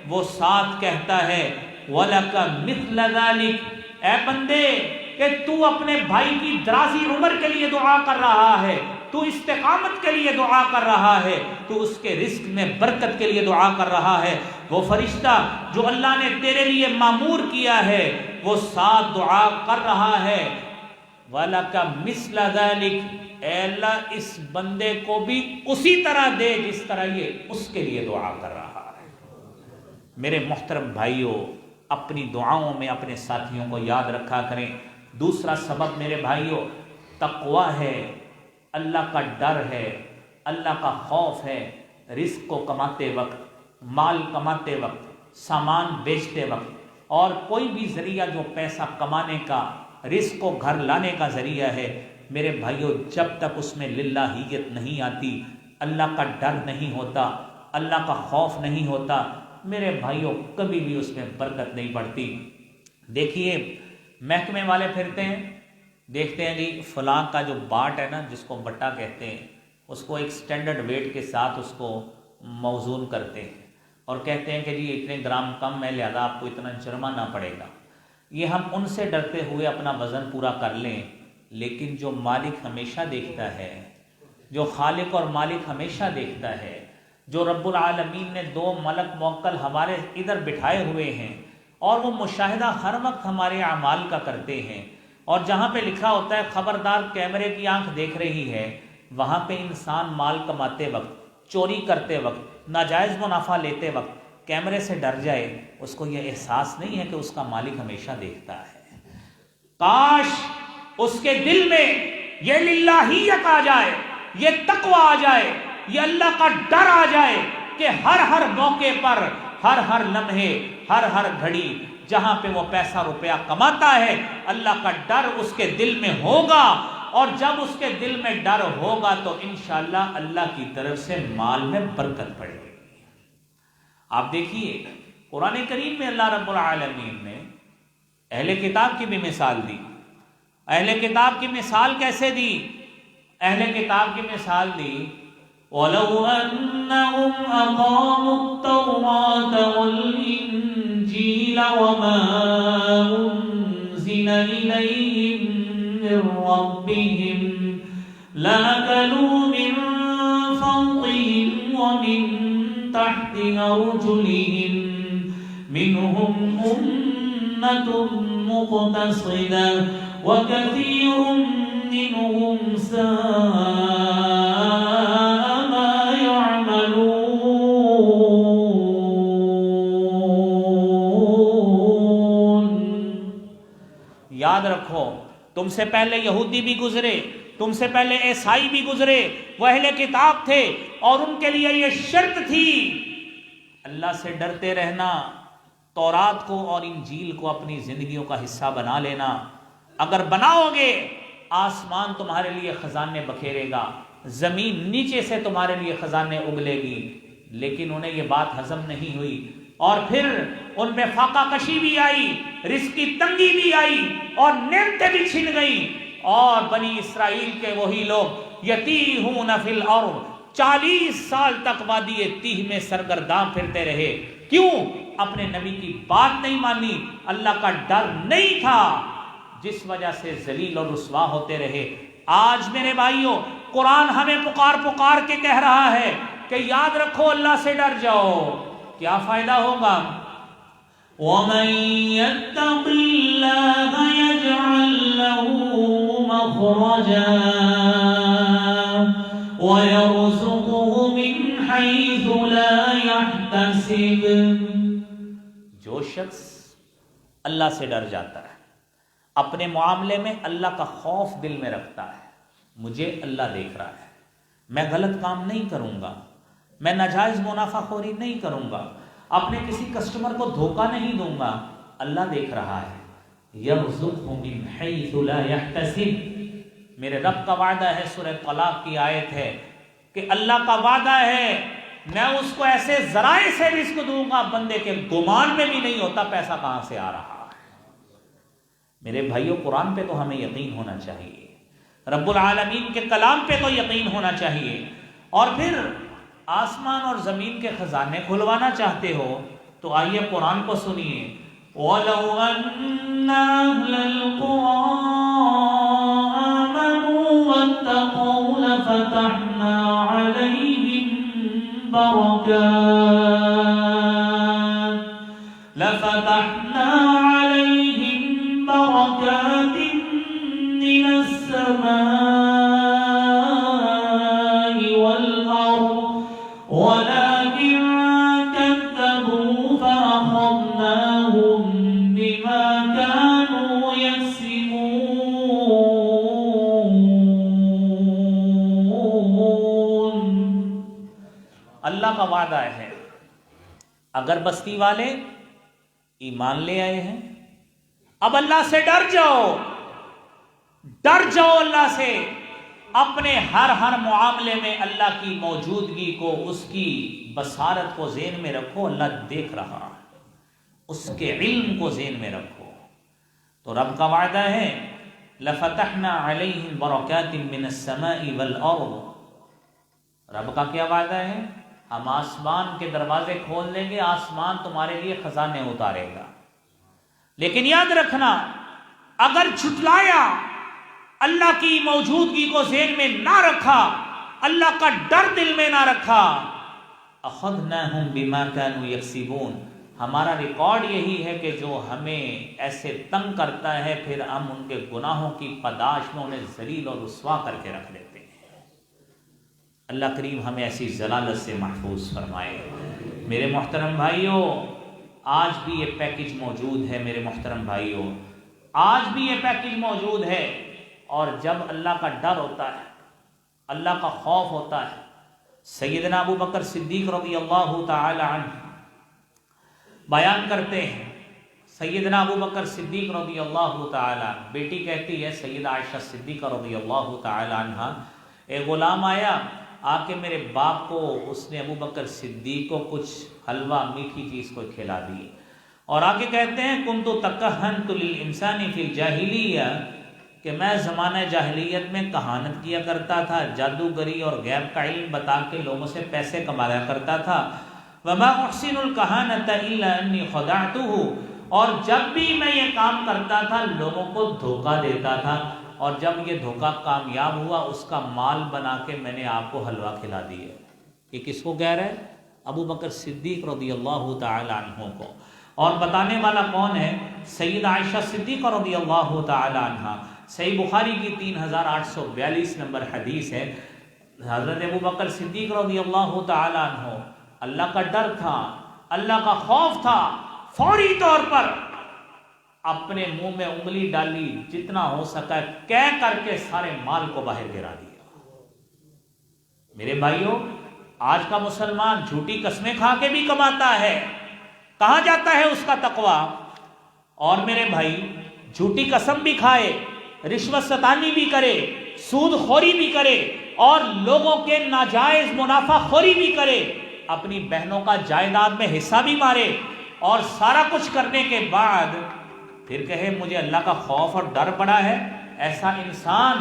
وہ ساتھ کہتا ہے وَلَكَ مِثْلَ ذَلِكَ، اے بندے کہ تو اپنے بھائی کی درازی عمر کے لیے دعا کر رہا ہے، تو استقامت کے لیے دعا کر رہا ہے، تو اس کے رزق میں برکت کے لیے دعا کر رہا ہے، وہ فرشتہ جو اللہ نے تیرے لیے مامور کیا ہے وہ ساتھ دعا کر رہا ہے وَلَكَ مِثْلَ ذَلِكَ، اے اللہ اس بندے کو بھی اسی طرح دے جس طرح یہ اس کے لیے دعا کر رہا ہے۔ میرے محترم بھائیوں، اپنی دعاؤں میں اپنے ساتھیوں کو یاد رکھا کریں۔ دوسرا سبب میرے بھائیوں تقویٰ ہے، اللہ کا ڈر ہے، اللہ کا خوف ہے۔ رزق کو کماتے وقت، مال کماتے وقت، سامان بیچتے وقت، اور کوئی بھی ذریعہ جو پیسہ کمانے کا، رزق کو گھر لانے کا ذریعہ ہے، میرے بھائیوں جب تک اس میں للہیت نہیں آتی، اللہ کا ڈر نہیں ہوتا، اللہ کا خوف نہیں ہوتا، میرے بھائیوں کبھی بھی اس میں برکت نہیں بڑھتی۔ دیکھیے محکمے والے پھرتے ہیں، دیکھتے ہیں جی فلاں کا جو باٹ ہے نا، جس کو بٹا کہتے ہیں، اس کو ایک سٹینڈرڈ ویٹ کے ساتھ اس کو موزون کرتے ہیں اور کہتے ہیں کہ جی اتنے گرام کم ہے لہذا آپ کو اتنا جرمانہ پڑے گا۔ یہ ہم ان سے ڈرتے ہوئے اپنا وزن پورا کر لیں، لیکن جو مالک ہمیشہ دیکھتا ہے، جو خالق اور مالک ہمیشہ دیکھتا ہے، جو رب العالمین نے 2 ملک موکل ہمارے ادھر بٹھائے ہوئے ہیں اور وہ مشاہدہ ہر وقت ہمارے اعمال کا کرتے ہیں، اور جہاں پہ لکھا ہوتا ہے خبردار کیمرے کی آنکھ دیکھ رہی ہے، وہاں پہ انسان مال کماتے وقت، چوری کرتے وقت، ناجائز منافع لیتے وقت کیمرے سے ڈر جائے، اس کو یہ احساس نہیں ہے کہ اس کا مالک ہمیشہ دیکھتا ہے۔ کاش اس کے دل میں یہ للہیت آ جائے، یہ تقوی آ جائے، یہ اللہ کا ڈر آ جائے کہ ہر موقع پر، ہر لمحے، ہر گھڑی جہاں پہ وہ پیسہ روپیہ کماتا ہے، اللہ کا ڈر اس کے دل میں ہوگا، اور جب اس کے دل میں ڈر ہوگا تو انشاءاللہ اللہ کی طرف سے مال میں برکت پڑے گی۔ آپ دیکھیے قرآن کریم میں اللہ رب العالمین نے اہل کتاب کی بھی مثال دی۔ اہل کتاب کی مثال کیسے دی؟ اہل کتاب کی مثال دی وَلَوْ أَنَّهُمْ أَقَامُوا التَّوْرَاةَ وَالْإِنْجِيلَ وَمَا أُنْزِلَ إِلَيْهِمْ مِنْ رَبِّهِمْ لَأَكَلُوا مِنْ فَوْقِهِمْ وَمِنْ تَحْتِ أَرْجُلِهِمْ مِنْهُمْ أُمَّةٌ مُقْتَصِدَةٌ وَكَثِيرٌ مِّنْهُمْ سَاءَ مَا يَعْمَلُونَ۔ یاد رکھو تم سے پہلے یہودی بھی گزرے، تم سے پہلے عیسائی بھی گزرے، وہ اہل کتاب تھے، اور ان کے لیے یہ شرط تھی اللہ سے ڈرتے رہنا، تورات کو اور انجیل کو اپنی زندگیوں کا حصہ بنا لینا۔ اگر بناؤ گے آسمان تمہارے لیے خزانے بکھیرے گا، زمین نیچے سے تمہارے لیے خزانے اگلے گی، لیکن انہیں یہ بات ہضم نہیں ہوئی، اور پھر ان پہ فاقہ کشی بھی آئی، رزق کی تنگی بھی آئی، اور نعمتیں بھی چھن گئیں، اور بنی اسرائیل کے وہی لوگ یتیہون فی الارض 40 سال تک وادی تیہ میں سرگرداں پھرتے رہے۔ کیوں؟ اپنے نبی کی بات نہیں مانی، اللہ کا ڈر نہیں تھا، جس وجہ سے ذلیل اور رسوا ہوتے رہے۔ آج میرے بھائیوں قرآن ہمیں پکار کے کہہ رہا ہے کہ یاد رکھو اللہ سے ڈر جاؤ۔ کیا فائدہ ہوگا؟ وَمَن يَتَّقِ اللَّهَ يَجْعَل لَّهُ مَخْرَجًا وَيَرْزُقْهُ مِنْ حَيْثُ لَا يَحْتَسِبُ۔ جو شخص اللہ سے ڈر جاتا ہے، اپنے معاملے میں اللہ کا خوف دل میں رکھتا ہے، مجھے اللہ دیکھ رہا ہے، میں غلط کام نہیں کروں گا، میں ناجائز منافع خوری نہیں کروں گا، اپنے کسی کسٹمر کو دھوکہ نہیں دوں گا، اللہ دیکھ رہا ہے۔ یرزقہ من حیث لا یحتسب، میرے رب کا وعدہ ہے، سورہ طلاق کی آیت ہے کہ اللہ کا وعدہ ہے میں اس کو ایسے ذرائع سے رزق دوں گا بندے کے گمان میں بھی نہیں ہوتا پیسہ کہاں سے آ رہا ہے۔ میرے بھائیوں قرآن پہ تو ہمیں یقین ہونا چاہیے، رب العالمین کے کلام پہ تو یقین ہونا چاہیے، اور پھر آسمان اور زمین کے خزانے کھلوانا چاہتے ہو تو آئیے قرآن کو سنیے۔ وَلَوْ أَنَّ أَهْلَ الْقُرَىٰ آمَنُوا وَاتَّقَوْا لَفَتَحْنَا عَلَيْهِمْ بَرَكَاتٍ مِّنَ السَّمَاءِ وَالْأَرْضِ وَلَٰكِن كَذَّبُوا فَأَخَذْنَاهُم بِمَا كَانُوا يَكْسِبُونَ۔ اللہ کا وعدہ ہے اگر بستی والے ایمان لے آئے ہیں، اب اللہ سے ڈر جاؤ، ڈر جاؤ اللہ سے، اپنے ہر معاملے میں اللہ کی موجودگی کو، اس کی بصارت کو ذہن میں رکھو، اللہ دیکھ رہا ہے، اس کے علم کو ذہن میں رکھو۔ تو رب کا وعدہ ہے لَفَتَحْنَا عَلَيْهِمْ بَرَكَاتٍ مِّنَ السَّمَاءِ وَالْأَرْضِ، رب کا کیا وعدہ ہے؟ ہم آسمان کے دروازے کھول دیں گے، آسمان تمہارے لیے خزانے اتارے گا، لیکن یاد رکھنا، اگر جھٹلایا، اللہ کی موجودگی کو ذہن میں نہ رکھا، اللہ کا ڈر دل میں نہ رکھا، اخذناہم بما كانوا یکسبون، ہمارا ریکارڈ یہی ہے کہ جو ہمیں ایسے تنگ کرتا ہے پھر ہم ان کے گناہوں کی پاداش میں انہیں ذلیل اور رسوا کر کے رکھ دیتے ہیں۔ اللہ کریم ہمیں ایسی ضلالت سے محفوظ فرمائے۔ میرے محترم بھائیوں، آج بھی یہ پیکج موجود ہے، میرے محترم بھائیوں، آج بھی یہ پیکج موجود ہے۔ اور جب اللہ کا ڈر ہوتا ہے، اللہ کا خوف ہوتا ہے، سیدنا ابو بکر صدیق رضی اللہ تعالی عنہ بیان کرتے ہیں، سیدنا ابو بکر صدیق رضی اللہ تعالی، بیٹی کہتی ہے سیدہ عائشہ صدیقہ رضی اللہ تعالی عنہ، ایک غلام آیا آ کے میرے باپ کو، اس نے ابو بکر صدیق کو کچھ حلوہ میٹھی چیز کو کھلا دی، اور آ کے کہتے ہیں کنت تکہنت للانسان فی الجاہلیہ، کہ میں زمانہ جاہلیت میں کہانت کیا کرتا تھا، جادوگری اور غیب کا علم بتا کے لوگوں سے پیسے کمایا کرتا تھا، وما احسن الکہانۃ الا انی خدعتہ، اور جب بھی میں یہ کام کرتا تھا لوگوں کو دھوکہ دیتا تھا، اور جب یہ دھوکہ کامیاب ہوا اس کا مال بنا کے میں نے آپ کو حلوہ کھلا دیا۔ یہ کس کو کہہ رہا ہے؟ ابو بکر صدیق رضی اللہ تعالی عنہ کو۔ اور بتانے والا کون ہے؟ سیدہ عائشہ صدیقہ رضی اللہ تعالی عنہ۔ صحیح بخاری کی 3842 نمبر حدیث ہے، حضرت ابو بکر صدیق رضی اللہ تعالی عنہ، اللہ کا ڈر تھا، اللہ کا خوف تھا، فوری طور پر اپنے منہ میں انگلی ڈالی، جتنا ہو سکا کہہ کر کے سارے مال کو باہر گرا دیا۔ میرے بھائیوں، آج کا مسلمان جھوٹی قسمیں کھا کے بھی کماتا ہے، کہاں جاتا ہے اس کا تقوی؟ اور میرے بھائی، جھوٹی قسم بھی کھائے، رشوت ستانی بھی کرے، سود خوری بھی کرے، اور لوگوں کے ناجائز منافع خوری بھی کرے، اپنی بہنوں کا جائیداد میں حصہ بھی مارے، اور سارا کچھ کرنے کے بعد پھر کہے مجھے اللہ کا خوف اور ڈر پڑا ہے، ایسا انسان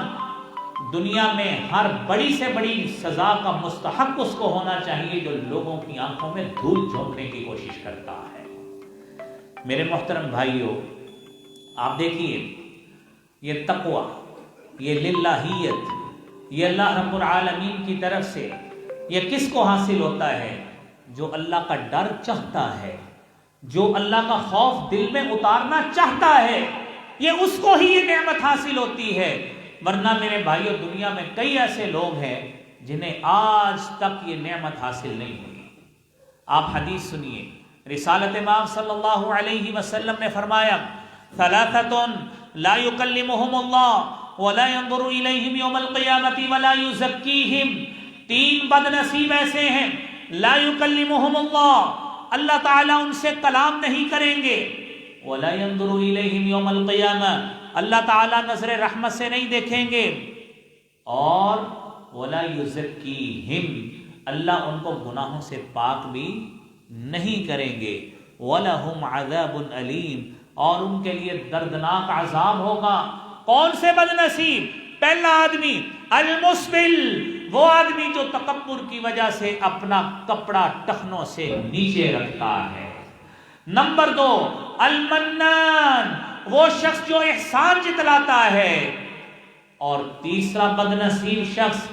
دنیا میں ہر بڑی سے بڑی سزا کا مستحق اس کو ہونا چاہیے جو لوگوں کی آنکھوں میں دھول جھونکنے کی کوشش کرتا ہے۔ میرے محترم بھائیوں، آپ دیکھیے، یہ تقوی، یہ للہیت، یہ اللہ رب العالمین کی طرف سے، یہ کس کو حاصل ہوتا ہے؟ جو اللہ کا ڈر چاہتا ہے، جو اللہ کا خوف دل میں اتارنا چاہتا ہے، یہ اس کو ہی یہ نعمت حاصل ہوتی ہے۔ ورنہ میرے بھائیوں، دنیا میں کئی ایسے لوگ ہیں جنہیں آج تک یہ نعمت حاصل نہیں ہوئی۔ آپ حدیث سنیے، رسالت امام صلی اللہ علیہ وسلم نے فرمایا، ثلاثۃ لا یکلمہم اللہ ولا ينظر الیہم یوم القیامۃ ولا یزکیہم، تین بد نصیب ایسے ہیں، لا یکلمہم اللہ، اللہ تعالیٰ ان سے کلام نہیں کریں گے، ولا ينظر الیہم یوم القیامہ، اللہ تعالیٰ نظر رحمت سے نہیں دیکھیں گے، اور ولا یزکیہم، اللہ ان کو گناہوں سے پاک بھی نہیں کریں گے، وَلَهُمْ عَذَابٌ أَلِيمٌ، اور ان کے لیے دردناک عذاب ہوگا۔ کون سے بد نصیب؟ پہلا آدمی المسبل، وہ آدمی جو تکبر کی وجہ سے اپنا کپڑا ٹخنوں سے نیچے رکھتا ہے۔ نمبر دو المنان، وہ شخص جو احسان جتلاتا ہے۔ اور تیسرا بد نصیب شخص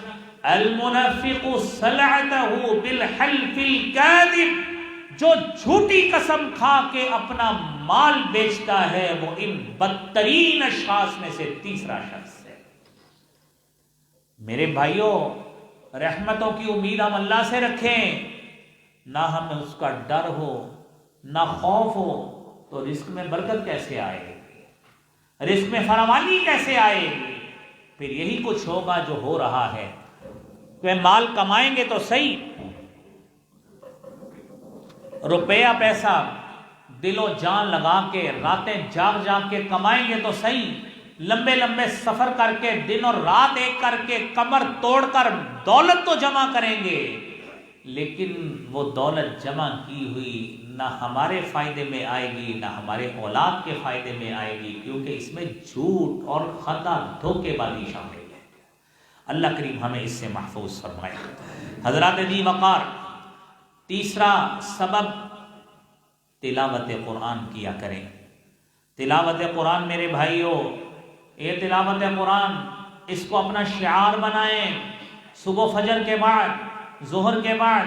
المنفق صلعته بالحلف الكاذب، جو جھوٹی قسم کھا کے اپنا مال بیچتا ہے، وہ ان بدترین اشخاص میں سے تیسرا شخص ہے۔ میرے بھائیوں، رحمتوں کی امید ہم اللہ سے رکھیں، نہ ہمیں اس کا ڈر ہو، نہ خوف ہو، تو رزق میں برکت کیسے آئے گی؟ رزق میں فراوانی کیسے آئے گی؟ پھر یہی کچھ ہوگا جو ہو رہا ہے کہ مال کمائیں گے تو صحیح، روپیہ پیسہ دل و جان لگا کے، راتیں جاگ جاگ کے کمائیں گے تو صحیح، لمبے لمبے سفر کر کے، دن اور رات ایک کر کے، کمر توڑ کر دولت تو جمع کریں گے، لیکن وہ دولت جمع کی ہوئی نہ ہمارے فائدے میں آئے گی، نہ ہمارے اولاد کے فائدے میں آئے گی، کیونکہ اس میں جھوٹ اور خطا، دھوکے بازی شامل ہے۔ اللہ کریم ہمیں اس سے محفوظ فرمائے۔ حضرات دی وقار، تیسرا سبب تلاوت قرآن کیا کریں۔ تلاوت قرآن میرے بھائیوں، یہ تلاوت قرآن اس کو اپنا شعار بنائیں. صبح فجر کے بعد، ظہر کے بعد،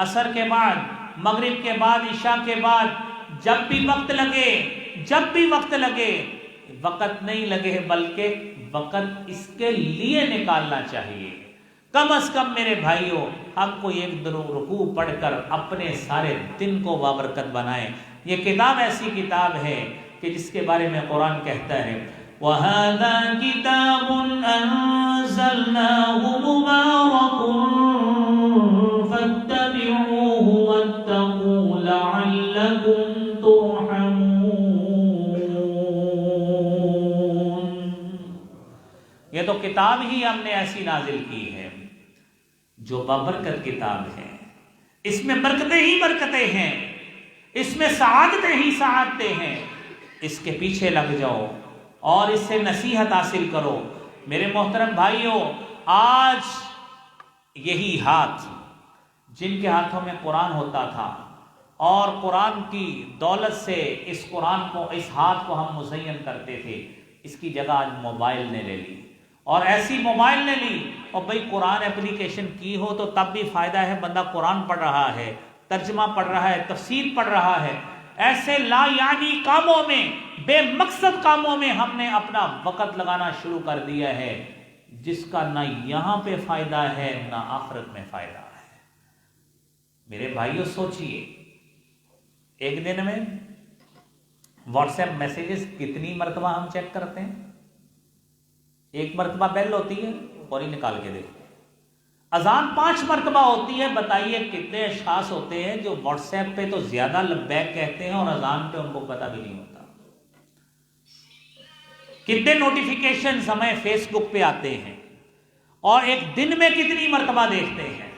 عصر کے بعد، مغرب کے بعد، عشاء کے بعد، جب بھی وقت لگے، جب بھی وقت لگے، وقت نہیں لگے بلکہ وقت اس کے لیے نکالنا چاہیے. کم از کم میرے بھائیوں ہم کو ایک رکوع پڑھ کر اپنے سارے دن کو بابرکت بنائیں. یہ کتاب ایسی کتاب ہے کہ جس کے بارے میں قرآن کہتا ہے وَهَذَا كِتَابٌ أَنزَلْنَاهُ مُبَارَكٌ فَاتَّبِعُوهُ وَاتَّقُوا لَعَلَّكُمْ تُرْحَمُونَ. یہ تو کتاب ہی ہم نے ایسی نازل کی ہے جو بابرکت کتاب ہے. اس میں برکتیں ہی برکتیں ہیں، اس میں سعادتیں ہی سعادتیں ہیں. اس کے پیچھے لگ جاؤ اور اس سے نصیحت حاصل کرو. میرے محترم بھائیوں، آج یہی ہاتھ جن کے ہاتھوں میں قرآن ہوتا تھا اور قرآن کی دولت سے اس قرآن کو، اس ہاتھ کو ہم مزین کرتے تھے، اس کی جگہ آج موبائل نے لے لی. اور ایسی موبائل نے لی، اور بھئی قرآن اپلیکیشن کی ہو تو تب بھی فائدہ ہے، بندہ قرآن پڑھ رہا ہے، ترجمہ پڑھ رہا ہے، تفسیر پڑھ رہا ہے. ایسے لا یعنی کاموں میں، بے مقصد کاموں میں ہم نے اپنا وقت لگانا شروع کر دیا ہے، جس کا نہ یہاں پہ فائدہ ہے نہ آخرت میں فائدہ ہے. میرے بھائیوں سوچئے، ایک دن میں واٹس ایپ میسیجز کتنی مرتبہ ہم چیک کرتے ہیں؟ ایک مرتبہ بیل ہوتی ہے اور ہی نکال کے دیکھتے ہیں. اذان 5 مرتبہ ہوتی ہے. بتائیے کتنے اشخاص ہوتے ہیں جو واٹس ایپ پہ تو زیادہ لبیک کہتے ہیں اور اذان پہ ان کو پتہ بھی نہیں ہوتا. کتنے نوٹیفیکیشنز ہمیں فیس بک پہ آتے ہیں اور ایک دن میں کتنی مرتبہ دیکھتے ہیں.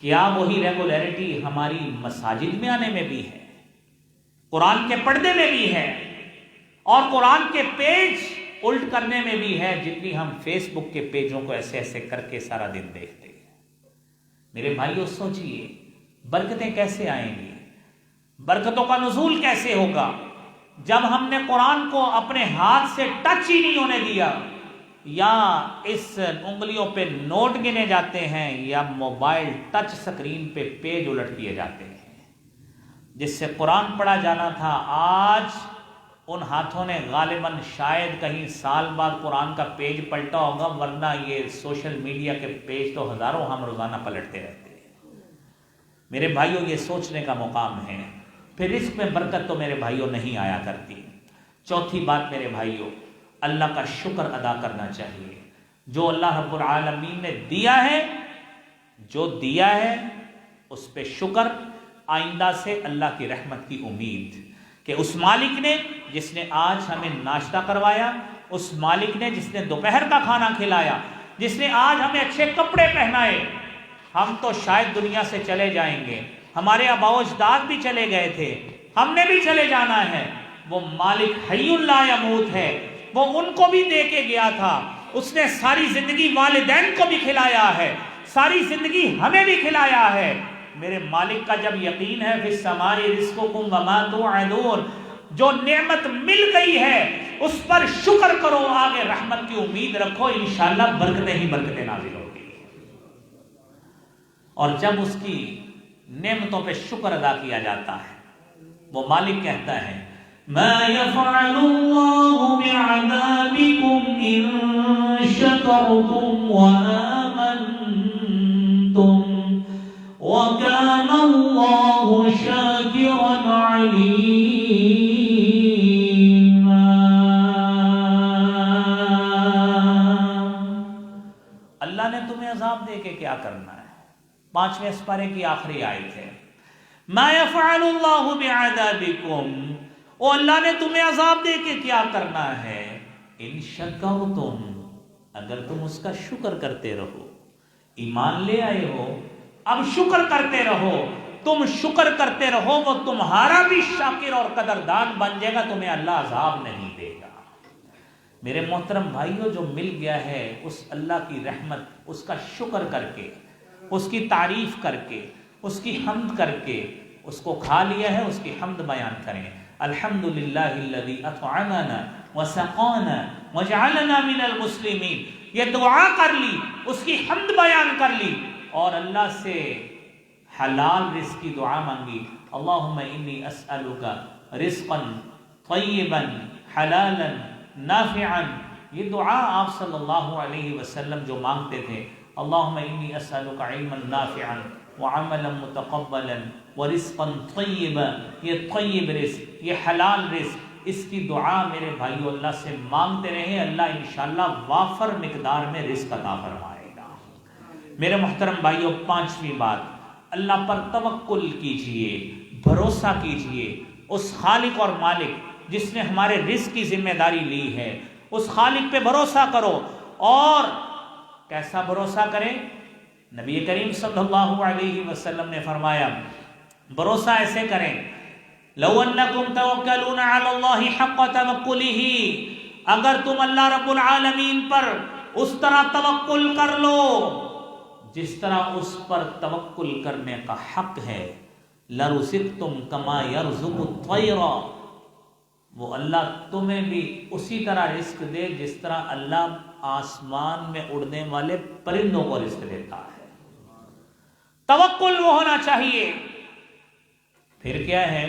کیا وہی ریگولیرٹی ہماری مساجد میں آنے میں بھی ہے، قرآن کے پردے میں بھی ہے اور قرآن کے پیج الٹ کرنے میں بھی ہے، جتنی ہم فیس بک کے پیجوں کو ایسے ایسے کر کے سارا دن دیکھتے ہیں؟ میرے بھائیوں سوچئے، برکتیں کیسے آئیں گی؟ برکتوں کا نزول کیسے ہوگا جب ہم نے قرآن کو اپنے ہاتھ سے ٹچ ہی نہیں ہونے دیا، یا اس انگلیوں پہ نوٹ گنے جاتے ہیں یا موبائل ٹچ سکرین پہ پیج الٹ کیے جاتے ہیں. جس سے قرآن پڑھا جانا تھا، آج ان ہاتھوں نے غالباً شاید کہیں سال بعد قرآن کا پیج پلٹا ہوگا، ورنہ یہ سوشل میڈیا کے پیج تو ہزاروں ہم روزانہ پلٹتے رہتے ہیں. میرے بھائیوں یہ سوچنے کا مقام ہے. پھر رزق میں برکت تو میرے بھائیوں نہیں آیا کرتی. چوتھی بات میرے بھائیوں، اللہ کا شکر ادا کرنا چاہیے. جو اللہ رب العالمین نے دیا ہے، جو دیا ہے اس پہ شکر. آئندہ سے اللہ کی رحمت کی امید کہ اس مالک نے جس نے آج ہمیں ناشتہ کروایا، اس مالک نے جس نے دوپہر کا کھانا کھلایا، جس نے آج ہمیں اچھے کپڑے پہنائے. ہم تو شاید دنیا سے چلے جائیں گے، ہمارے آباء و اجداد بھی چلے گئے تھے، ہم نے بھی چلے جانا ہے. وہ مالک حی لا یموت ہے، وہ ان کو بھی دے کے گیا تھا. اس نے ساری زندگی والدین کو بھی کھلایا ہے، ساری زندگی ہمیں بھی کھلایا ہے. میرے مالک کا جب یقین ہے فی السماء رزقکم وما توعدون، جو نعمت مل گئی ہے اس پر شکر کرو، آگے رحمت کی امید رکھو، انشاءاللہ برکتیں ہی برکتیں نازل ہوگی. اور جب اس کی نعمتوں پہ شکر ادا کیا جاتا ہے، وہ مالک کہتا ہے ما يفعل الله بعذابكم إن شكرتم وآمنتم وكان الله شاكرا عليما. اللہ نے تمہیں عذاب دے کے کیا کرنا ہے؟ 5ویں سپارے کی آخری آیت ہے ما يفعل الله بعذابكم، او اللہ نے تمہیں عذاب دے کے کیا کرنا ہے؟ ان شکرتم، اگر تم اس کا شکر کرتے رہو. ایمان لے آئے ہو، اب شکر کرتے رہو. تم شکر کرتے رہو، وہ تمہارا بھی شاکر اور قدردان بن جائے گا، تمہیں اللہ عذاب نہیں دے گا. میرے محترم بھائیوں، جو مل گیا ہے اس اللہ کی رحمت، اس کا شکر کر کے، اس کی تعریف کر کے، اس کی حمد کر کے، اس کو کھا لیا ہے، اس کی حمد بیان کریں. الحمدللہ الذی اطعمنا وسقانا وجعلنا من المسلمین. یہ دعا کر لی، اس کی حمد بیان کر لی اور اللہ سے حلال رزق کی دعا مانگی. اللہم انی اسألک رزقا طیبا حلالا نافعا. یہ دعا آپ صلی اللہ علیہ وسلم جو مانگتے تھے، اللہم انی اسألک علما نافعا وعملا متقبلا ورزقا طیبا. یہ طیب رزق، یہ حلال رزق، اس کی دعا میرے بھائیو اللہ سے مانگتے رہیں. اللہ انشاءاللہ وافر مقدار میں رزق عطا فرمائے گا. میرے محترم بھائیو، پانچویں بات، اللہ پر توکل کیجئے، بھروسہ کیجئے. اس خالق اور مالک جس نے ہمارے رزق کی ذمہ داری لی ہے، اس خالق پہ بھروسہ کرو. اور کیسا بھروسہ کریں؟ نبی کریم صلی اللہ علیہ وسلم نے فرمایا بھروسہ ایسے کریں، لو انکم توکلون علی اللہ حق توکلہ، اگر تم اللہ رب العالمین پر اس طرح توکل کر لو جس طرح اس پر توکل کرنے کا حق ہے، لرزقتم کما یرزق الطیر، وہ اللہ تمہیں بھی اسی طرح رزق دے جس طرح اللہ آسمان میں اڑنے والے پرندوں کو رزق دیتا ہے. توکل وہ ہونا چاہیے. پھر کیا ہے؟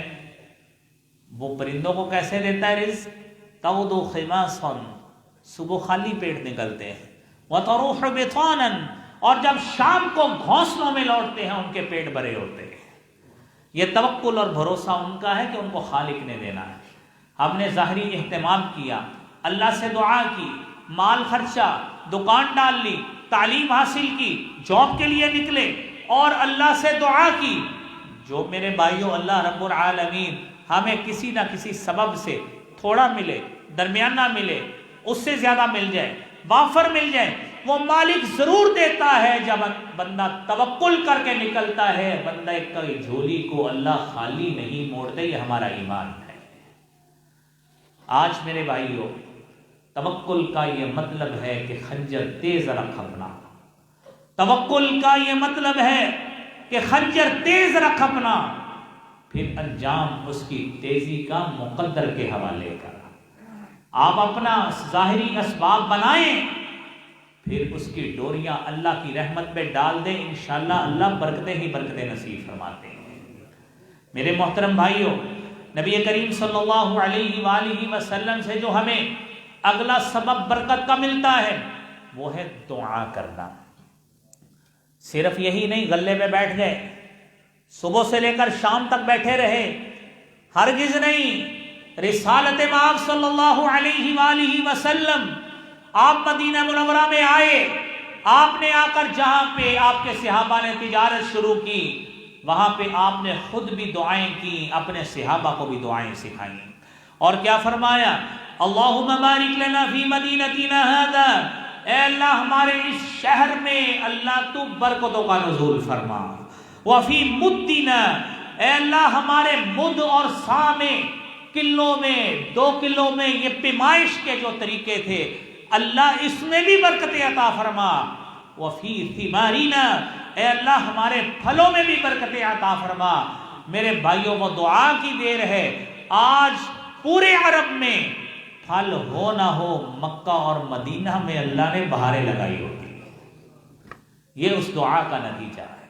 وہ پرندوں کو کیسے دیتا ہے رزق؟ تغدو خماصا، صبح خالی پیٹ نکلتے ہیں، وتروح بطانا، اور جب شام کو گھونسلوں میں لوٹتے ہیں ان کے پیٹ بھرے ہوتے ہیں. یہ توکل اور بھروسہ ان کا ہے کہ ان کو خالق نے دینا ہے. ہم نے ظاہری اہتمام کیا، اللہ سے دعا کی، مال خرچہ، دکان ڈال لی، تعلیم حاصل کی، جاب کے لیے نکلے اور اللہ سے دعا کی. جو میرے بھائیوں اللہ رب العالمین ہمیں کسی نہ کسی سبب سے تھوڑا ملے، درمیانہ ملے، اس سے زیادہ مل جائے، وافر مل جائے، وہ مالک ضرور دیتا ہے. جب بندہ توکل کر کے نکلتا ہے، بندہ کی جھولی کو اللہ خالی نہیں موڑتے. یہ ہمارا ایمان ہے. آج میرے بھائیوں توکل کا یہ مطلب ہے کہ خنجر تیز رکھ اپنا. توکل کا یہ مطلب ہے کہ خنجر تیز رکھ اپنا، پھر انجام اس کی تیزی کا مقدر کے حوالے کر. آپ اپنا ظاہری اسباب بنائیں، پھر اس کی ڈوریاں اللہ کی رحمت پہ ڈال دیں. انشاءاللہ اللہ برکتیں ہی برکتیں نصیب فرماتے ہیں. میرے محترم بھائیوں، نبی کریم صلی اللہ علیہ وآلہ وسلم سے جو ہمیں اگلا سبب برکت کا ملتا ہے وہ ہے دعا کرنا. صرف یہی نہیں گلے پہ بیٹھ گئے، صبح سے لے کر شام تک بیٹھے رہے، ہرگز نہیں. رسالت مآب صلی اللہ علیہ وآلہ وسلم، آپ مدینہ منورہ میں آئے، آپ نے آ کر جہاں پہ آپ کے صحابہ نے تجارت شروع کی، وہاں پہ آپ نے خود بھی دعائیں کی، اپنے صحابہ کو بھی دعائیں سکھائیں. اور کیا فرمایا؟ اللہم بارک لنا فی مدینتنا ھذا، اے اللہ ہمارے اس شہر میں اللہ تو برکتوں کا نزول فرما. وفی مدنا، اے اللہ ہمارے مد اور سا میں، کلوں میں، 2 کلوں میں، یہ پیمائش کے جو طریقے تھے اللہ اس میں بھی برکتیں عطا فرما. وفی ثمارنا، اے اللہ ہمارے پھلوں میں بھی برکتیں عطا فرما. میرے بھائیوں وہ دعا کی دیر ہے. آج پورے عرب میں پھل ہو نہ ہو، مکہ اور مدینہ میں اللہ نے بہاریں لگائی ہوتی. یہ اس دعا کا نتیجہ ہے.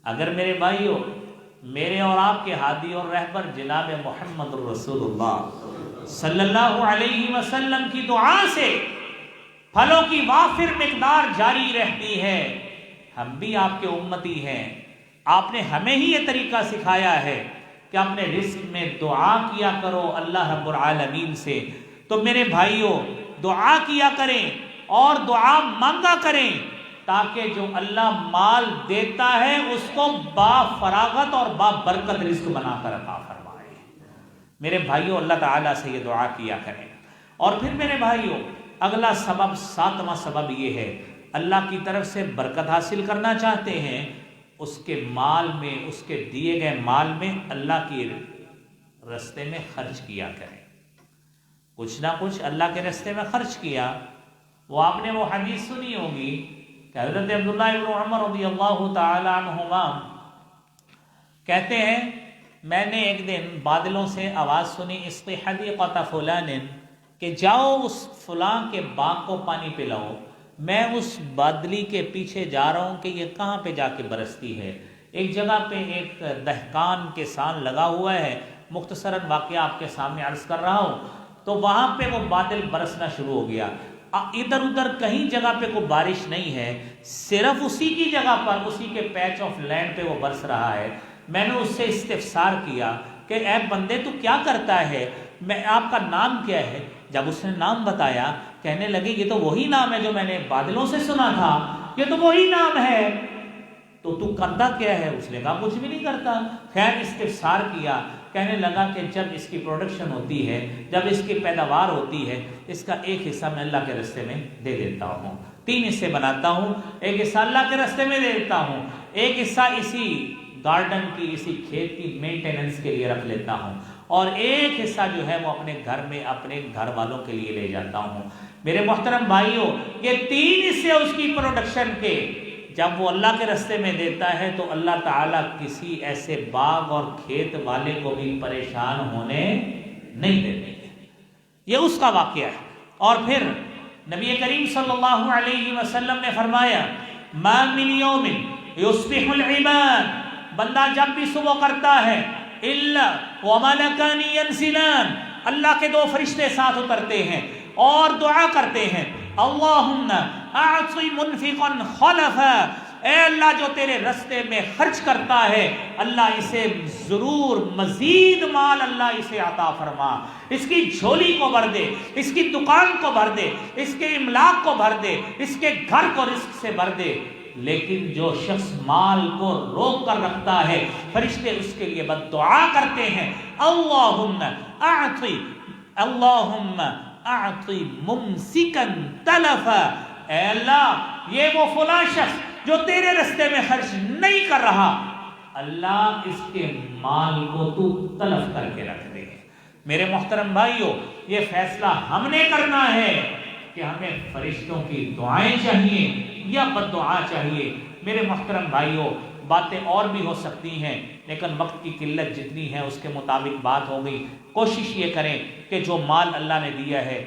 اگر میرے بھائیوں میرے اور آپ کے ہادی اور رہبر جناب محمد الرسول اللہ صلی اللہ علیہ وسلم کی دعا سے پھلوں کی وافر مقدار جاری رہتی ہے، ہم بھی آپ کے امتی ہیں. آپ نے ہمیں ہی یہ طریقہ سکھایا ہے کہ اپنے رزق میں دعا کیا کرو اللہ رب العالمین سے. تو میرے بھائیوں دعا کیا کریں اور دعا مانگا کریں تاکہ جو اللہ مال دیتا ہے اس کو با فراغت اور با برکت رزق بنا کر عطا فرمائے. میرے بھائیوں اللہ تعالیٰ سے یہ دعا کیا کریں. اور پھر میرے بھائیوں اگلا سبب، 7واں سبب یہ ہے، اللہ کی طرف سے برکت حاصل کرنا چاہتے ہیں، اس کے مال میں، اس کے دیے گئے مال میں اللہ کے رستے میں خرچ کیا کریں. کچھ نہ کچھ اللہ کے رستے میں خرچ کیا. وہ آپ نے وہ حدیث سنی ہوگی کہ حضرت عبداللہ ابن عمر رضی اللہ تعالی عنہما کہتے ہیں میں نے ایک دن بادلوں سے آواز سنی اسقی حدیقۃ فلان، کہ جاؤ اس فلاں کے باغ کو پانی پلاؤ. میں اس بادلی کے پیچھے جا رہا ہوں کہ یہ کہاں پہ جا کے برستی ہے. ایک جگہ پہ ایک دہقان کے سان لگا ہوا ہے، مختصراً واقعہ آپ کے سامنے عرض کر رہا ہوں. تو وہاں پہ وہ بادل برسنا شروع ہو گیا. ادھر ادھر کہیں جگہ پہ کوئی بارش نہیں ہے، صرف اسی کی جگہ پر، اسی کے پیچ آف لینڈ پہ وہ برس رہا ہے. میں نے اس سے استفسار کیا کہ اے بندے تو کیا کرتا ہے، میں آپ کا نام کیا ہے؟ جب اس نے نام بتایا کہنے لگے یہ تو وہی نام ہے جو میں نے بادلوں سے سنا تھا، یہ تو وہی نام ہے. تو کرتا کیا ہے؟ اس نے کہا کچھ بھی نہیں کرتا. خیر استفسار کیا، کہنے لگا کہ جب اس کی پروڈکشن ہوتی ہے، جب اس کی پیداوار ہوتی ہے، اس کا ایک حصہ میں اللہ کے راستے میں دے دیتا ہوں. 3 حصے بناتا ہوں، ایک حصہ اللہ کے راستے میں دے دیتا ہوں، ایک حصہ اسی گارڈن کی، اسی کھیت کی مینٹیننس کے لیے رکھ لیتا ہوں، اور ایک حصہ جو ہے وہ اپنے گھر میں اپنے گھر والوں کے لیے لے جاتا ہوں. میرے محترم بھائیوں، یہ 3 حصے اس کی پروڈکشن کے جب وہ اللہ کے راستے میں دیتا ہے تو اللہ تعالیٰ کسی ایسے باغ اور کھیت والے کو بھی پریشان ہونے نہیں دیتے. یہ اس کا واقعہ ہے. اور پھر نبی کریم صلی اللہ علیہ وسلم نے فرمایا ما من یوم یصبح العباد، بندہ جب بھی صبح کرتا ہے، الا وملکان ینزلان، اللہ کے 2 فرشتے ساتھ اترتے ہیں اور دعا کرتے ہیں اللہم اعطی منفقا خلفا، اے اللہ جو تیرے رستے میں خرچ کرتا ہے اللہ اسے ضرور مزید مال اللہ اسے عطا فرما، اس کی جھولی کو بھر دے، اس کی دکان کو بھر دے، اس کے املاک کو بھر دے، اس کے گھر کو رزق سے بھر دے. لیکن جو شخص مال کو روک کر رکھتا ہے فرشتے اس کے لیے بد دعا کرتے ہیں اللہم اعطی ممسکن تلفا، اے اللہ یہ وہ فلاں شخص جو تیرے راستے میں خرچ نہیں کر رہا، اللہ اس کے مال کو تو تلف کر کے رکھ دے. میرے محترم بھائیوں، یہ فیصلہ ہم نے کرنا ہے کہ ہمیں فرشتوں کی دعائیں چاہیے یا بد دعا چاہیے. میرے محترم بھائیوں، باتیں اور بھی ہو سکتی ہیں لیکن وقت کی قلت جتنی ہے اس کے مطابق بات ہو گئی. کوشش یہ کریں کہ جو مال اللہ نے دیا ہے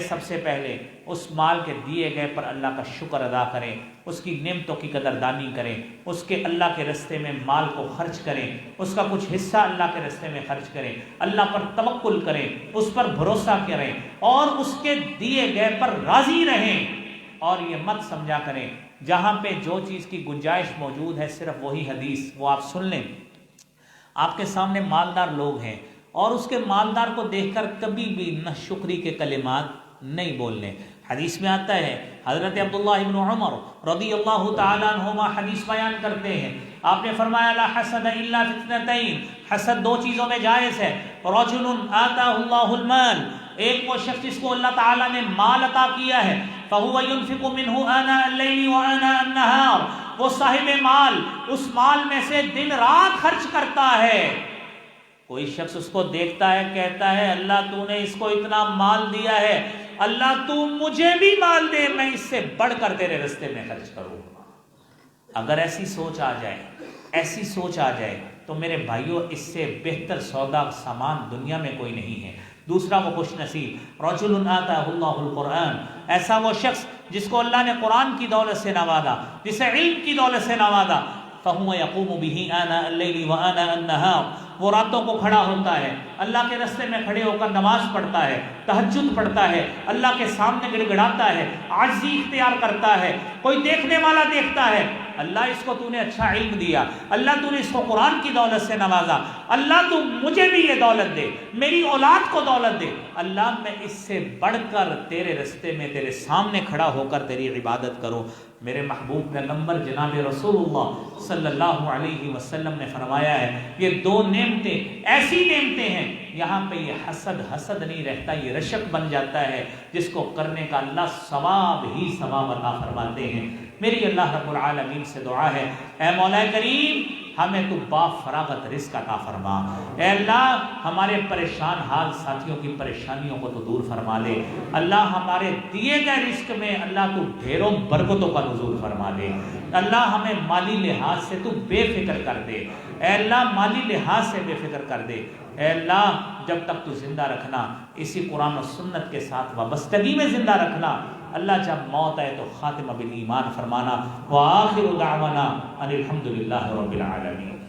سب سے پہلے اس مال کے دیے گئے پر اللہ کا شکر ادا کریں، اس کی نعمتوں کی قدردانی کریں، اس کے اللہ کے راستے میں مال کو خرچ کریں، اس کا کچھ حصہ اللہ کے راستے میں خرچ کریں، اللہ پر توکل کریں، اس پر بھروسہ کریں اور اس کے دیے گئے پر راضی رہیں. اور یہ مت سمجھا کریں جہاں پہ جو چیز کی گنجائش موجود ہے صرف وہی حدیث وہ آپ سن لیں. آپ کے سامنے مالدار لوگ ہیں اور اس کے مالدار کو دیکھ کر کبھی بھی نہ شکری کے کلمات نہیں بولنے. حدیث میں آتا ہے، حضرت عبداللہ ابن عمر رضی اللہ تعالیٰ عنہما حدیث بیان کرتے ہیں، آپ نے فرمایا لا حسد الا فی اثنتین، حسد 2 چیزوں میں جائز ہے. رجل آتاہ اللہ المال، ایک وہ شخص جس کو اللہ تعالیٰ نے مال عطا کیا ہے، فہو ينفق منہ آناء اللیل وآناء النہار، وہ صاحب مال اس مال میں سے دن رات خرچ کرتا ہے. کوئی شخص اس کو دیکھتا ہے کہتا ہے اللہ تو نے اس کو اتنا مال دیا ہے، اللہ تو مجھے بھی مال دے، میں اس سے بڑھ کر تیرے راستے میں خرچ کروں. اگر ایسی سوچ آ جائے تو میرے بھائیوں اس سے بہتر سودا سامان دنیا میں کوئی نہیں ہے. دوسرا وہ خوش نصیب رجل آتاہ اللہ القرآن، ایسا وہ شخص جس کو اللہ نے قرآن کی دولت سے نوازا، جسے علم کی دولت سے نوازا، فہو یقوم بہ آناء اللیل وآناء النہار، وہ راتوں کو کھڑا ہوتا ہے، اللہ کے راستے میں کھڑے ہو کر نماز پڑھتا ہے، تہجد پڑھتا ہے، اللہ کے سامنے گڑ گڑاتا ہے، عاجزی اختیار کرتا ہے. کوئی دیکھنے والا دیکھتا ہے اللہ اس کو تو نے اچھا علم دیا، اللہ تو نے اس کو قرآن کی دولت سے نوازا، اللہ تو مجھے بھی یہ دولت دے، میری اولاد کو دولت دے، اللہ میں اس سے بڑھ کر تیرے راستے میں تیرے سامنے کھڑا ہو کر تیری عبادت کروں. میرے محبوب پیغمبر جناب رسول اللہ صلی اللہ علیہ وسلم نے فرمایا ہے یہ 2 نعمتیں ایسی نعمتیں ہیں یہاں پہ یہ حسد نہیں رہتا، یہ رشک بن جاتا ہے جس کو کرنے کا اللہ ثواب ہی ثواب عطا فرماتے ہیں. میری اللہ رب العالمین سے دعا ہے اے مولا کریم ہمیں تو با فراغت رزق عطا فرما۔ اے اللہ ہمارے پریشان حال ساتھیوں کی پریشانیوں کو تو دور فرما لے۔ اللہ ہمارے دیے گئے رزق میں اللہ تو ڈھیروں برکتوں کا نزول فرما دے۔ اللہ ہمیں مالی لحاظ سے تو بے فکر کر دے۔ اے اللہ مالی لحاظ سے بے فکر کر دے۔ اے اللہ جب تک تو زندہ رکھنا، اسی قرآن و سنت کے ساتھ وابستگی میں زندہ رکھنا۔ اللہ جب موت آئے تو خاتمہ بالایمان فرمانا۔ وآخر دعوانا ان الحمد للہ رب العالمین۔